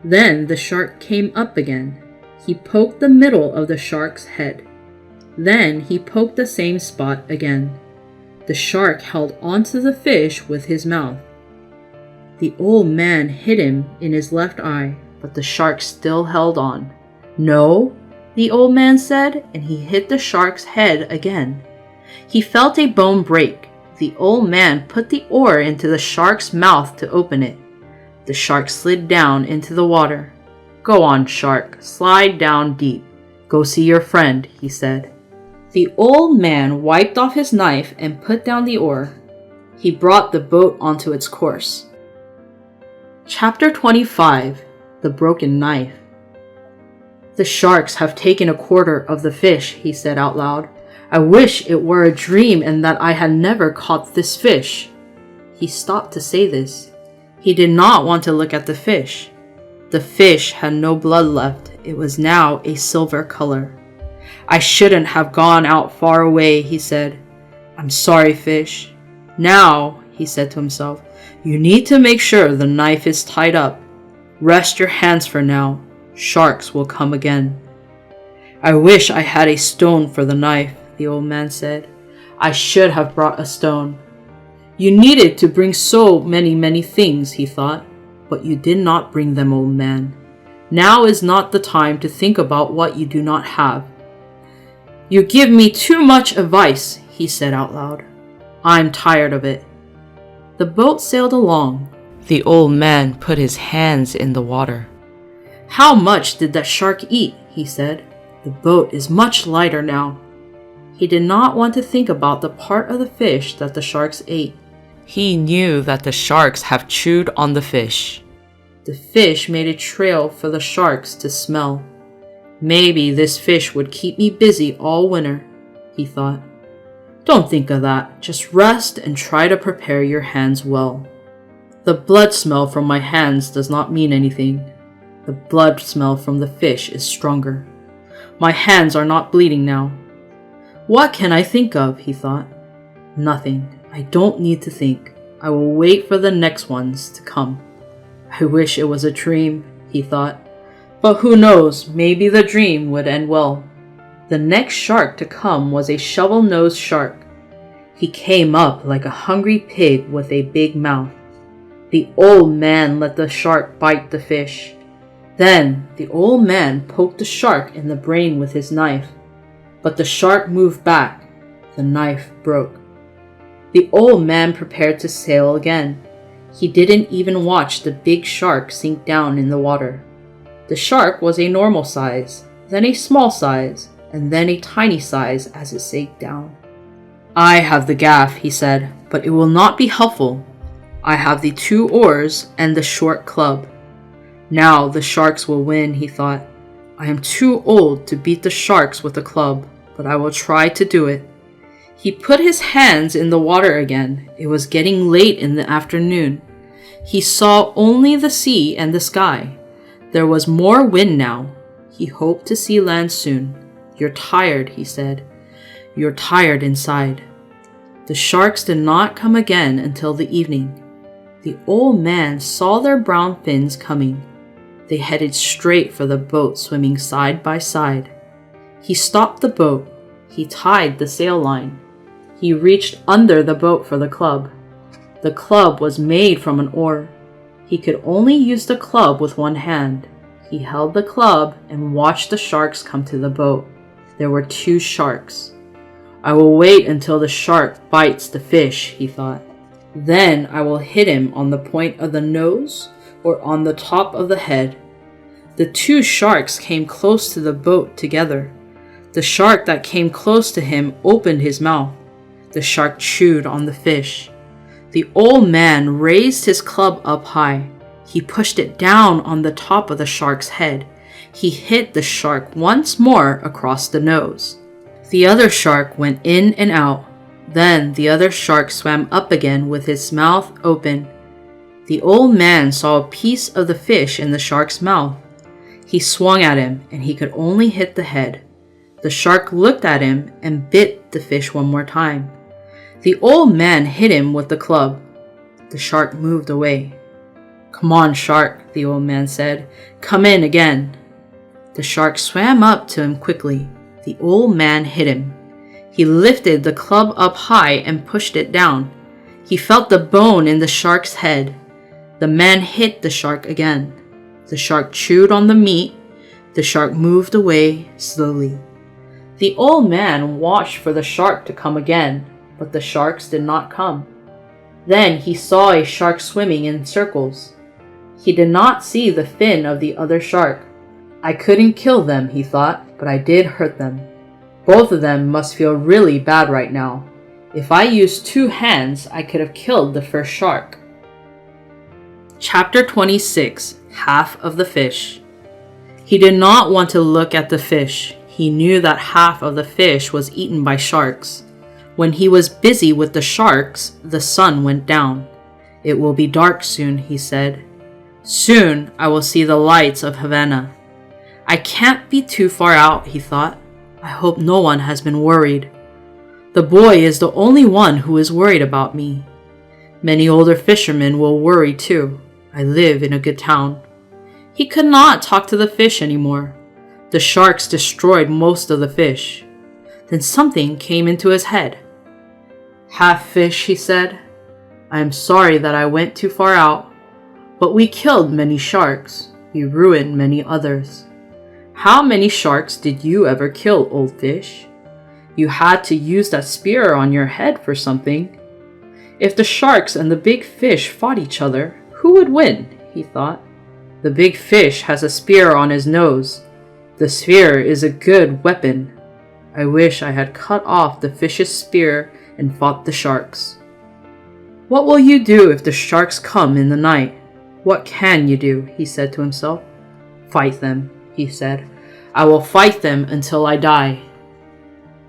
Then the shark came up again. He poked the middle of the shark's head. Then he poked the same spot again. The shark held onto the fish with his mouth. The old man hit him in his left eye, but the shark still held on. "No," the old man said, and he hit the shark's head again. He felt a bone break. The old man put the oar into the shark's mouth to open it. The shark slid down into the water. "Go on, shark, slide down deep. Go see your friend," he said. The old man wiped off his knife and put down the oar. He brought the boat onto its course. Chapter 25. The Broken Knife. "The sharks have taken a quarter of the fish," he said out loud. "I wish it were a dream and that I had never caught this fish." He stopped to say this. He did not want to look at the fish. The fish had no blood left. It was now a silver color. "I shouldn't have gone out far away," he said. "I'm sorry, fish." "Now," he said to himself, "you need to make sure the knife is tied up. Rest your hands for now. Sharks will come again." "I wish I had a stone for the knife," the old man said. "I should have brought a stone." "You needed to bring so many things," he thought. "But you did not bring them, old man. Now is not the time to think about what you do not have." "You give me too much advice," he said out loud. "I'm tired of it." The boat sailed along. The old man put his hands in the water. "How much did that shark eat?" he said. "The boat is much lighter now." He did not want to think about the part of the fish that the sharks ate. He knew that the sharks have chewed on the fish. The fish made a trail for the sharks to smell. "Maybe this fish would keep me busy all winter," he thought. "Don't think of that. Just rest and try to prepare your hands well. The blood smell from my hands does not mean anything. The blood smell from the fish is stronger. My hands are not bleeding now. What can I think of?" he thought. "Nothing. I don't need to think. I will wait for the next ones to come. I wish it was a dream," he thought. But who knows, maybe the dream would end well. The next shark to come was a shovel-nosed shark. He came up like a hungry pig with a big mouth. The old man let the shark bite the fish. Then the old man poked the shark in the brain with his knife. But the shark moved back. The knife broke. The old man prepared to sail again. He didn't even watch the big shark sink down in the water. The shark was a normal size, then a small size, and then a tiny size as it sank down. "I have the gaff," he said, "but it will not be helpful. I have the 2 oars and the short club. Now the sharks will win," he thought. "I am too old to beat the sharks with a club, but I will try to do it." He put his hands in the water again. It was getting late in the afternoon. He saw only the sea and the sky. There was more wind now. He hoped to see land soon. "You're tired," he said. "You're tired inside." The sharks did not come again until the evening. The old man saw their brown fins coming. They headed straight for the boat swimming side by side. He stopped the boat. He tied the sail line. He reached under the boat for the club. The club was made from an oar. He could only use the club with one hand. He held the club and watched the sharks come to the boat. There were 2 sharks. "I will wait until the shark bites the fish," he thought. "Then I will hit him on the point of the nose or on the top of the head. The two sharks came close to the boat together. The shark that came close to him opened his mouth. The shark chewed on the fish. The old man raised his club up high. He pushed it down on the top of the shark's head. He hit the shark once more across the nose. The other shark went in and out. Then the other shark swam up again with his mouth open. The old man saw a piece of the fish in the shark's mouth. He swung at him, and he could only hit the head. The shark looked at him and bit the fish one more time. The old man hit him with the club. The shark moved away. "Come on, shark," the old man said. "Come in again." The shark swam up to him quickly. The old man hit him. He lifted the club up high and pushed it down. He felt the bone in the shark's head. The man hit the shark again. The shark chewed on the meat. The shark moved away slowly. The old man watched for the shark to come again, but the sharks did not come. Then he saw a shark swimming in circles. He did not see the fin of the other shark. "I couldn't kill them," he thought, "but I did hurt them. Both of them must feel really bad right now. If I used 2 hands, I could have killed the first shark." Chapter 26, Half of the Fish. He did not want to look at the fish. He knew that half of the fish was eaten by sharks. When he was busy with the sharks, the sun went down. "It will be dark soon," he said. "Soon I will see the lights of Havana. I can't be too far out," he thought. "I hope no one has been worried. The boy is the only one who is worried about me. Many older fishermen will worry too. I live in a good town." He could not talk to the fish anymore. The sharks destroyed most of the fish. Then something came into his head. "Half fish," he said. "I am sorry that I went too far out, but we killed many sharks. We ruined many others. How many sharks did you ever kill, old fish? You had to use that spear on your head for something. If the sharks and the big fish fought each other, who would win?" he thought. "The big fish has a spear on his nose. The spear is a good weapon. I wish I had cut off the fish's spear and fought the sharks." "What will you do if the sharks come in the night? What can you do?" he said to himself. "Fight them," he said. "I will fight them until I die."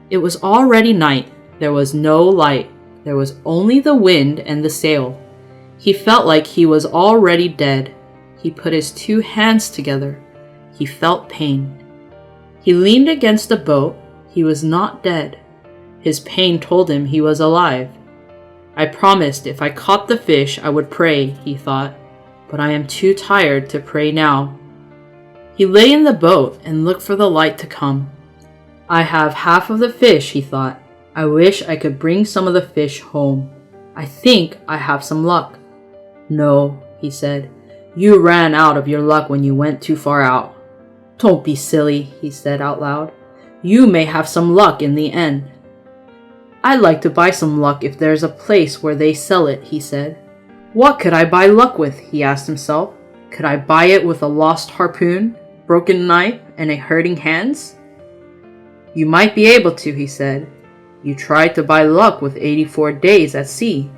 It was already night. There was no light. There was only the wind and the sail. He felt like he was already dead. He put his 2 hands together. He felt pain. He leaned against the boat. He was not dead. His pain told him he was alive. "I promised if I caught the fish I would pray," he thought, "but I am too tired to pray now." He lay in the boat and looked for the light to come. "I have half of the fish," he thought. "I wish I could bring some of the fish home. I think I have some luck." "No," he said. "You ran out of your luck when you went too far out." "Don't be silly," he said out loud. "You may have some luck in the end." "I'd like to buy some luck if there's a place where they sell it," he said. "What could I buy luck with?" he asked himself. "Could I buy it with a lost harpoon, broken knife, and a hurting hands?" "You might be able to," he said. "You tried to buy luck with 84 days at sea."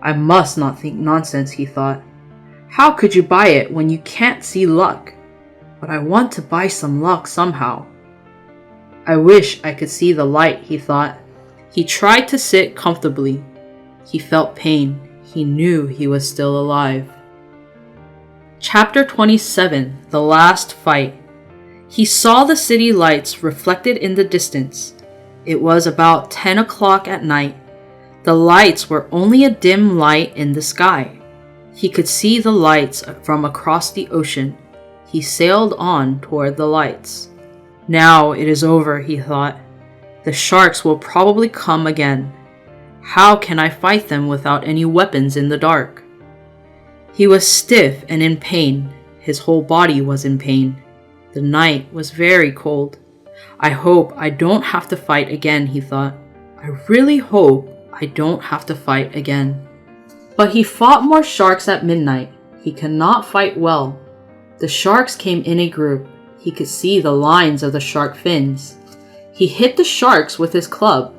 "I must not think nonsense," he thought. "How could you buy it when you can't see luck? But I want to buy some luck somehow." "I wish I could see the light," he thought. He tried to sit comfortably. He felt pain. He knew he was still alive. Chapter 27, The Last Fight. He saw the city lights reflected in the distance. It was about 10 o'clock at night. The lights were only a dim light in the sky. He could see the lights from across the ocean. He sailed on toward the lights. "Now it is over," he thought. "The sharks will probably come again. How can I fight them without any weapons in the dark?" He was stiff and in pain. His whole body was in pain. The night was very cold. "I hope I don't have to fight again," he thought. "I really hope I don't have to fight again." But he fought more sharks at midnight. He could not fight well. The The sharks came in a group. He could see the lines of the shark fins. He hit the sharks with his club.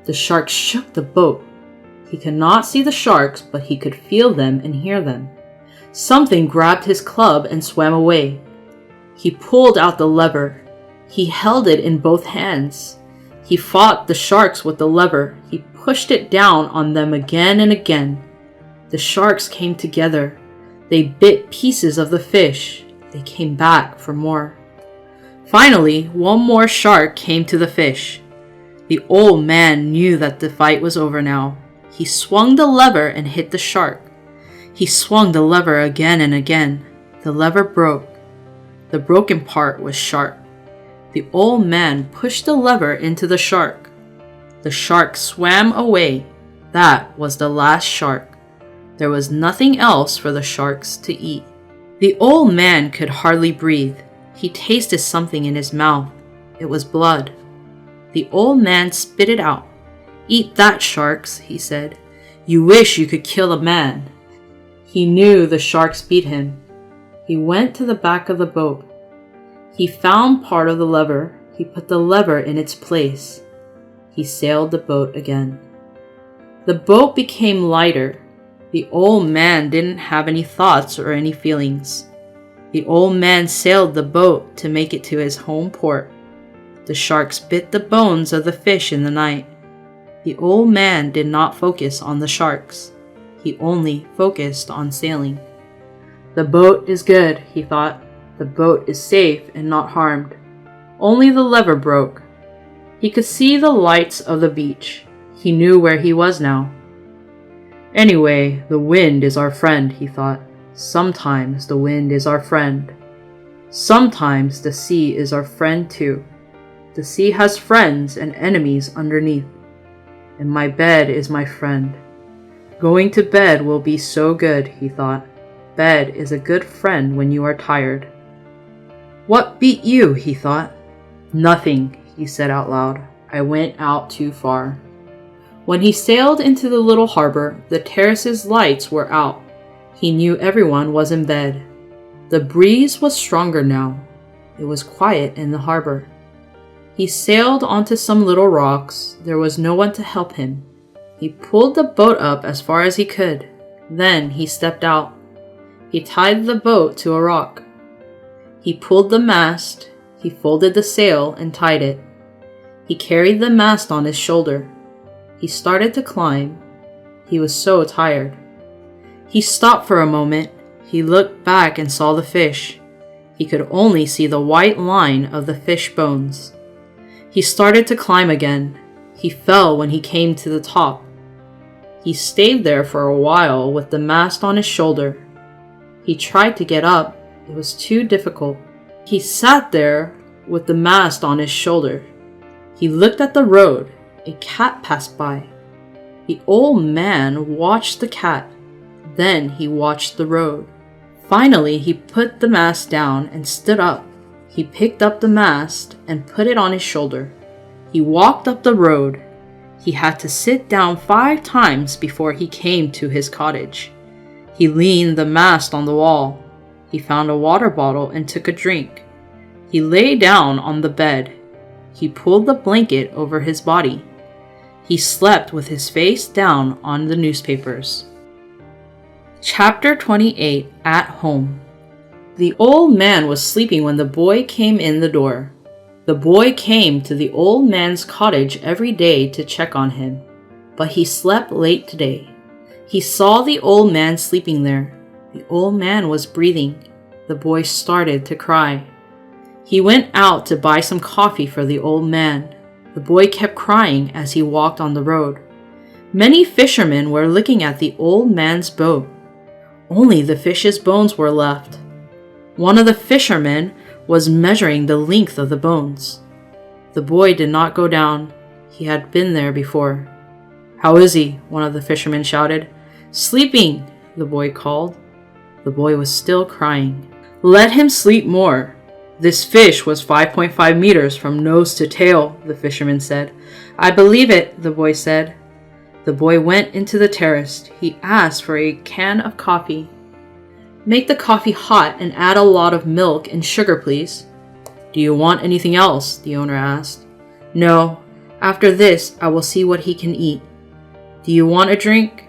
The sharks shook the boat. He could not see the sharks, but he could feel them and hear them. Something grabbed his club and swam away. He pulled out the lever. He held it in both hands. He fought the sharks with the lever. He pushed it down on them again and again. The sharks came together. They bit pieces of the fish. They came back for more. Finally, one more shark came to the fish. The old man knew that the fight was over now. He swung the lever and hit the shark. He swung the lever again and again. The lever broke. The broken part was sharp. The old man pushed the lever into the shark. The shark swam away. That was the last shark. There was nothing else for the sharks to eat. The old man could hardly breathe. He tasted something in his mouth. It was blood. The old man spit it out. "Eat that, sharks," he said. "You wish you could kill a man." He knew the sharks beat him. He went to the back of the boat. He found part of the lever. He put the lever in its place. He sailed the boat again. The boat became lighter. The old man didn't have any thoughts or any feelings. The old man sailed the boat to make it to his home port. The sharks bit the bones of the fish in the night. The old man did not focus on the sharks. He only focused on sailing. The boat is good, he thought. The boat is safe and not harmed. Only the lever broke. He could see the lights of the beach. He knew where he was now. Anyway, the wind is our friend, he thought. Sometimes the wind is our friend. Sometimes the sea is our friend too. The sea has friends and enemies underneath. And my bed is my friend. Going to bed will be so good, he thought. Bed is a good friend when you are tired. What beat you, he thought. Nothing, he said out loud. I went out too far. When he sailed into the little harbor, the terrace's lights were out. He knew everyone was in bed. The breeze was stronger now. It was quiet in the harbor. He sailed onto some little rocks. There was no one to help him. He pulled the boat up as far as he could. Then he stepped out. He tied the boat to a rock. He pulled the mast. He folded the sail and tied it. He carried the mast on his shoulder. He started to climb. He was so tired. He stopped for a moment. He looked back and saw the fish. He could only see the white line of the fish bones. He started to climb again. He fell when he came to the top. He stayed there for a while with the mast on his shoulder. He tried to get up. It was too difficult. He sat there with the mast on his shoulder. He looked at the road. A cat passed by. The old man watched the cat. Then he watched the road. Finally, he put the mast down and stood up. He picked up the mast and put it on his shoulder. He walked up the road. He had to sit down 5 times before he came to his cottage. He leaned the mast on the wall. He found a water bottle and took a drink. He lay down on the bed. He pulled the blanket over his body. He slept with his face down on the newspapers. Chapter 28, At Home. The old man was sleeping when the boy came in the door. The boy came to the old man's cottage every day to check on him, but he slept late today. He saw the old man sleeping there. The old man was breathing. The boy started to cry. He went out to buy some coffee for the old man. The boy kept crying as he walked on the road. Many fishermen were looking at the old man's boat. Only the fish's bones were left. One of the fishermen was measuring the length of the bones. The boy did not go down. He had been there before. "How is he?" one of the fishermen shouted. "Sleeping," the boy called. The boy was still crying. "Let him sleep more. This fish was 5.5 meters from nose to tail," the fisherman said. "I believe it," the boy said. The boy went into the terrace. He asked for a can of coffee. Make the coffee hot and add a lot of milk and sugar, please. Do you want anything else? The owner asked. No. After this, I will see what he can eat. Do you want a drink?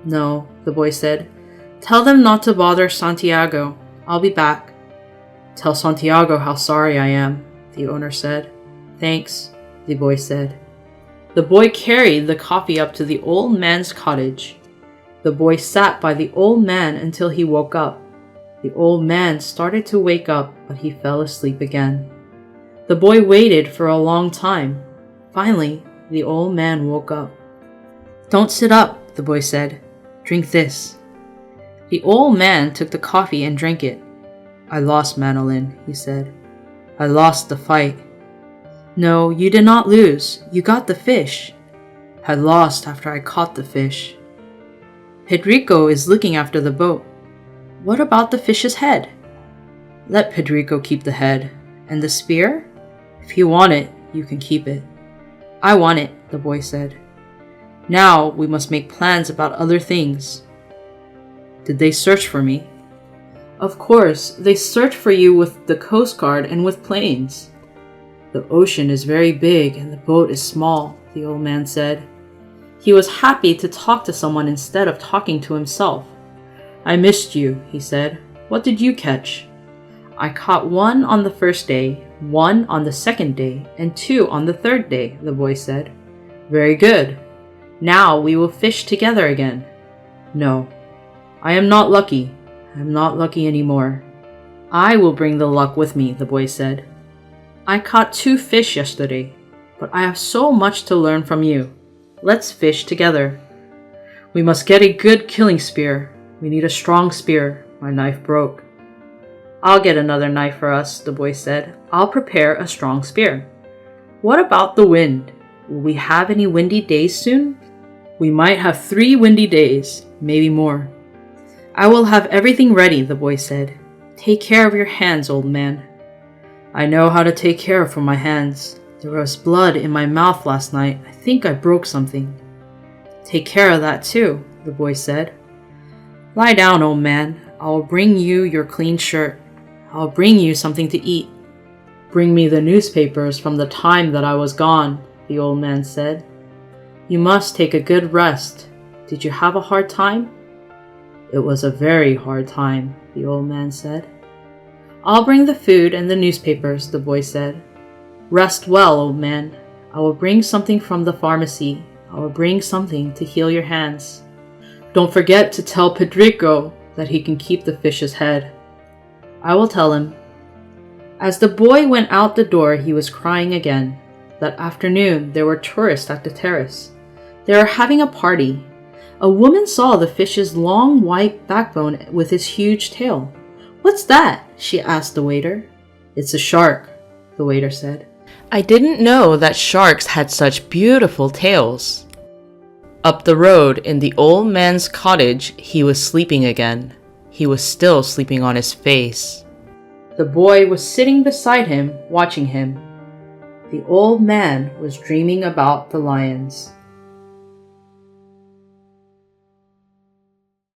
No, the boy said. Tell them not to bother Santiago. I'll be back. Tell Santiago how sorry I am, the owner said. Thanks, the boy said. The boy carried the coffee up to the old man's cottage. The boy sat by the old man until he woke up. The old man started to wake up, but he fell asleep again. The boy waited for a long time. Finally, the old man woke up. Don't sit up, the boy said. Drink this. The old man took the coffee and drank it. I lost, Manolin, he said. I lost the fight. No, you did not lose. You got the fish. I lost after I caught the fish. Pedrico is looking after the boat. What about the fish's head? Let Pedrico keep the head. And the spear? If you want it, you can keep it. I want it, the boy said. Now we must make plans about other things. Did they search for me? Of course, they searched for you with the Coast Guard and with planes. The ocean is very big and the boat is small, the old man said. He was happy to talk to someone instead of talking to himself. I missed you, he said. What did you catch? I caught 1 on the first day, 1 on the second day, and 2 on the third day, the boy said. Very good. Now we will fish together again. No, I am not lucky. I am not lucky anymore. I will bring the luck with me, the boy said. I caught 2 fish yesterday, but I have so much to learn from you. Let's fish together. We must get a good killing spear. We need a strong spear. My knife broke. I'll get another knife for us, the boy said. I'll prepare a strong spear. What about the wind? Will we have any windy days soon? We might have 3 windy days, maybe more. I will have everything ready, the boy said. Take care of your hands, old man. I know how to take care of my hands. There was blood in my mouth last night. I think I broke something. Take care of that too, the boy said. Lie down, old man. I will bring you your clean shirt. I'll bring you something to eat. Bring me the newspapers from the time that I was gone, the old man said. You must take a good rest. Did you have a hard time? It was a very hard time, the old man said. I'll bring the food and the newspapers, the boy said. Rest well, old man. I will bring something from the pharmacy. I will bring something to heal your hands. Don't forget to tell Pedrico that he can keep the fish's head. I will tell him. As the boy went out the door, he was crying again. That afternoon, there were tourists at the terrace. They were having a party. A woman saw the fish's long white backbone with his huge tail. What's that? She asked the waiter. It's a shark, the waiter said. I didn't know that sharks had such beautiful tails. Up the road in the old man's cottage, he was sleeping again. He was still sleeping on his face. The boy was sitting beside him, watching him. The old man was dreaming about the lions.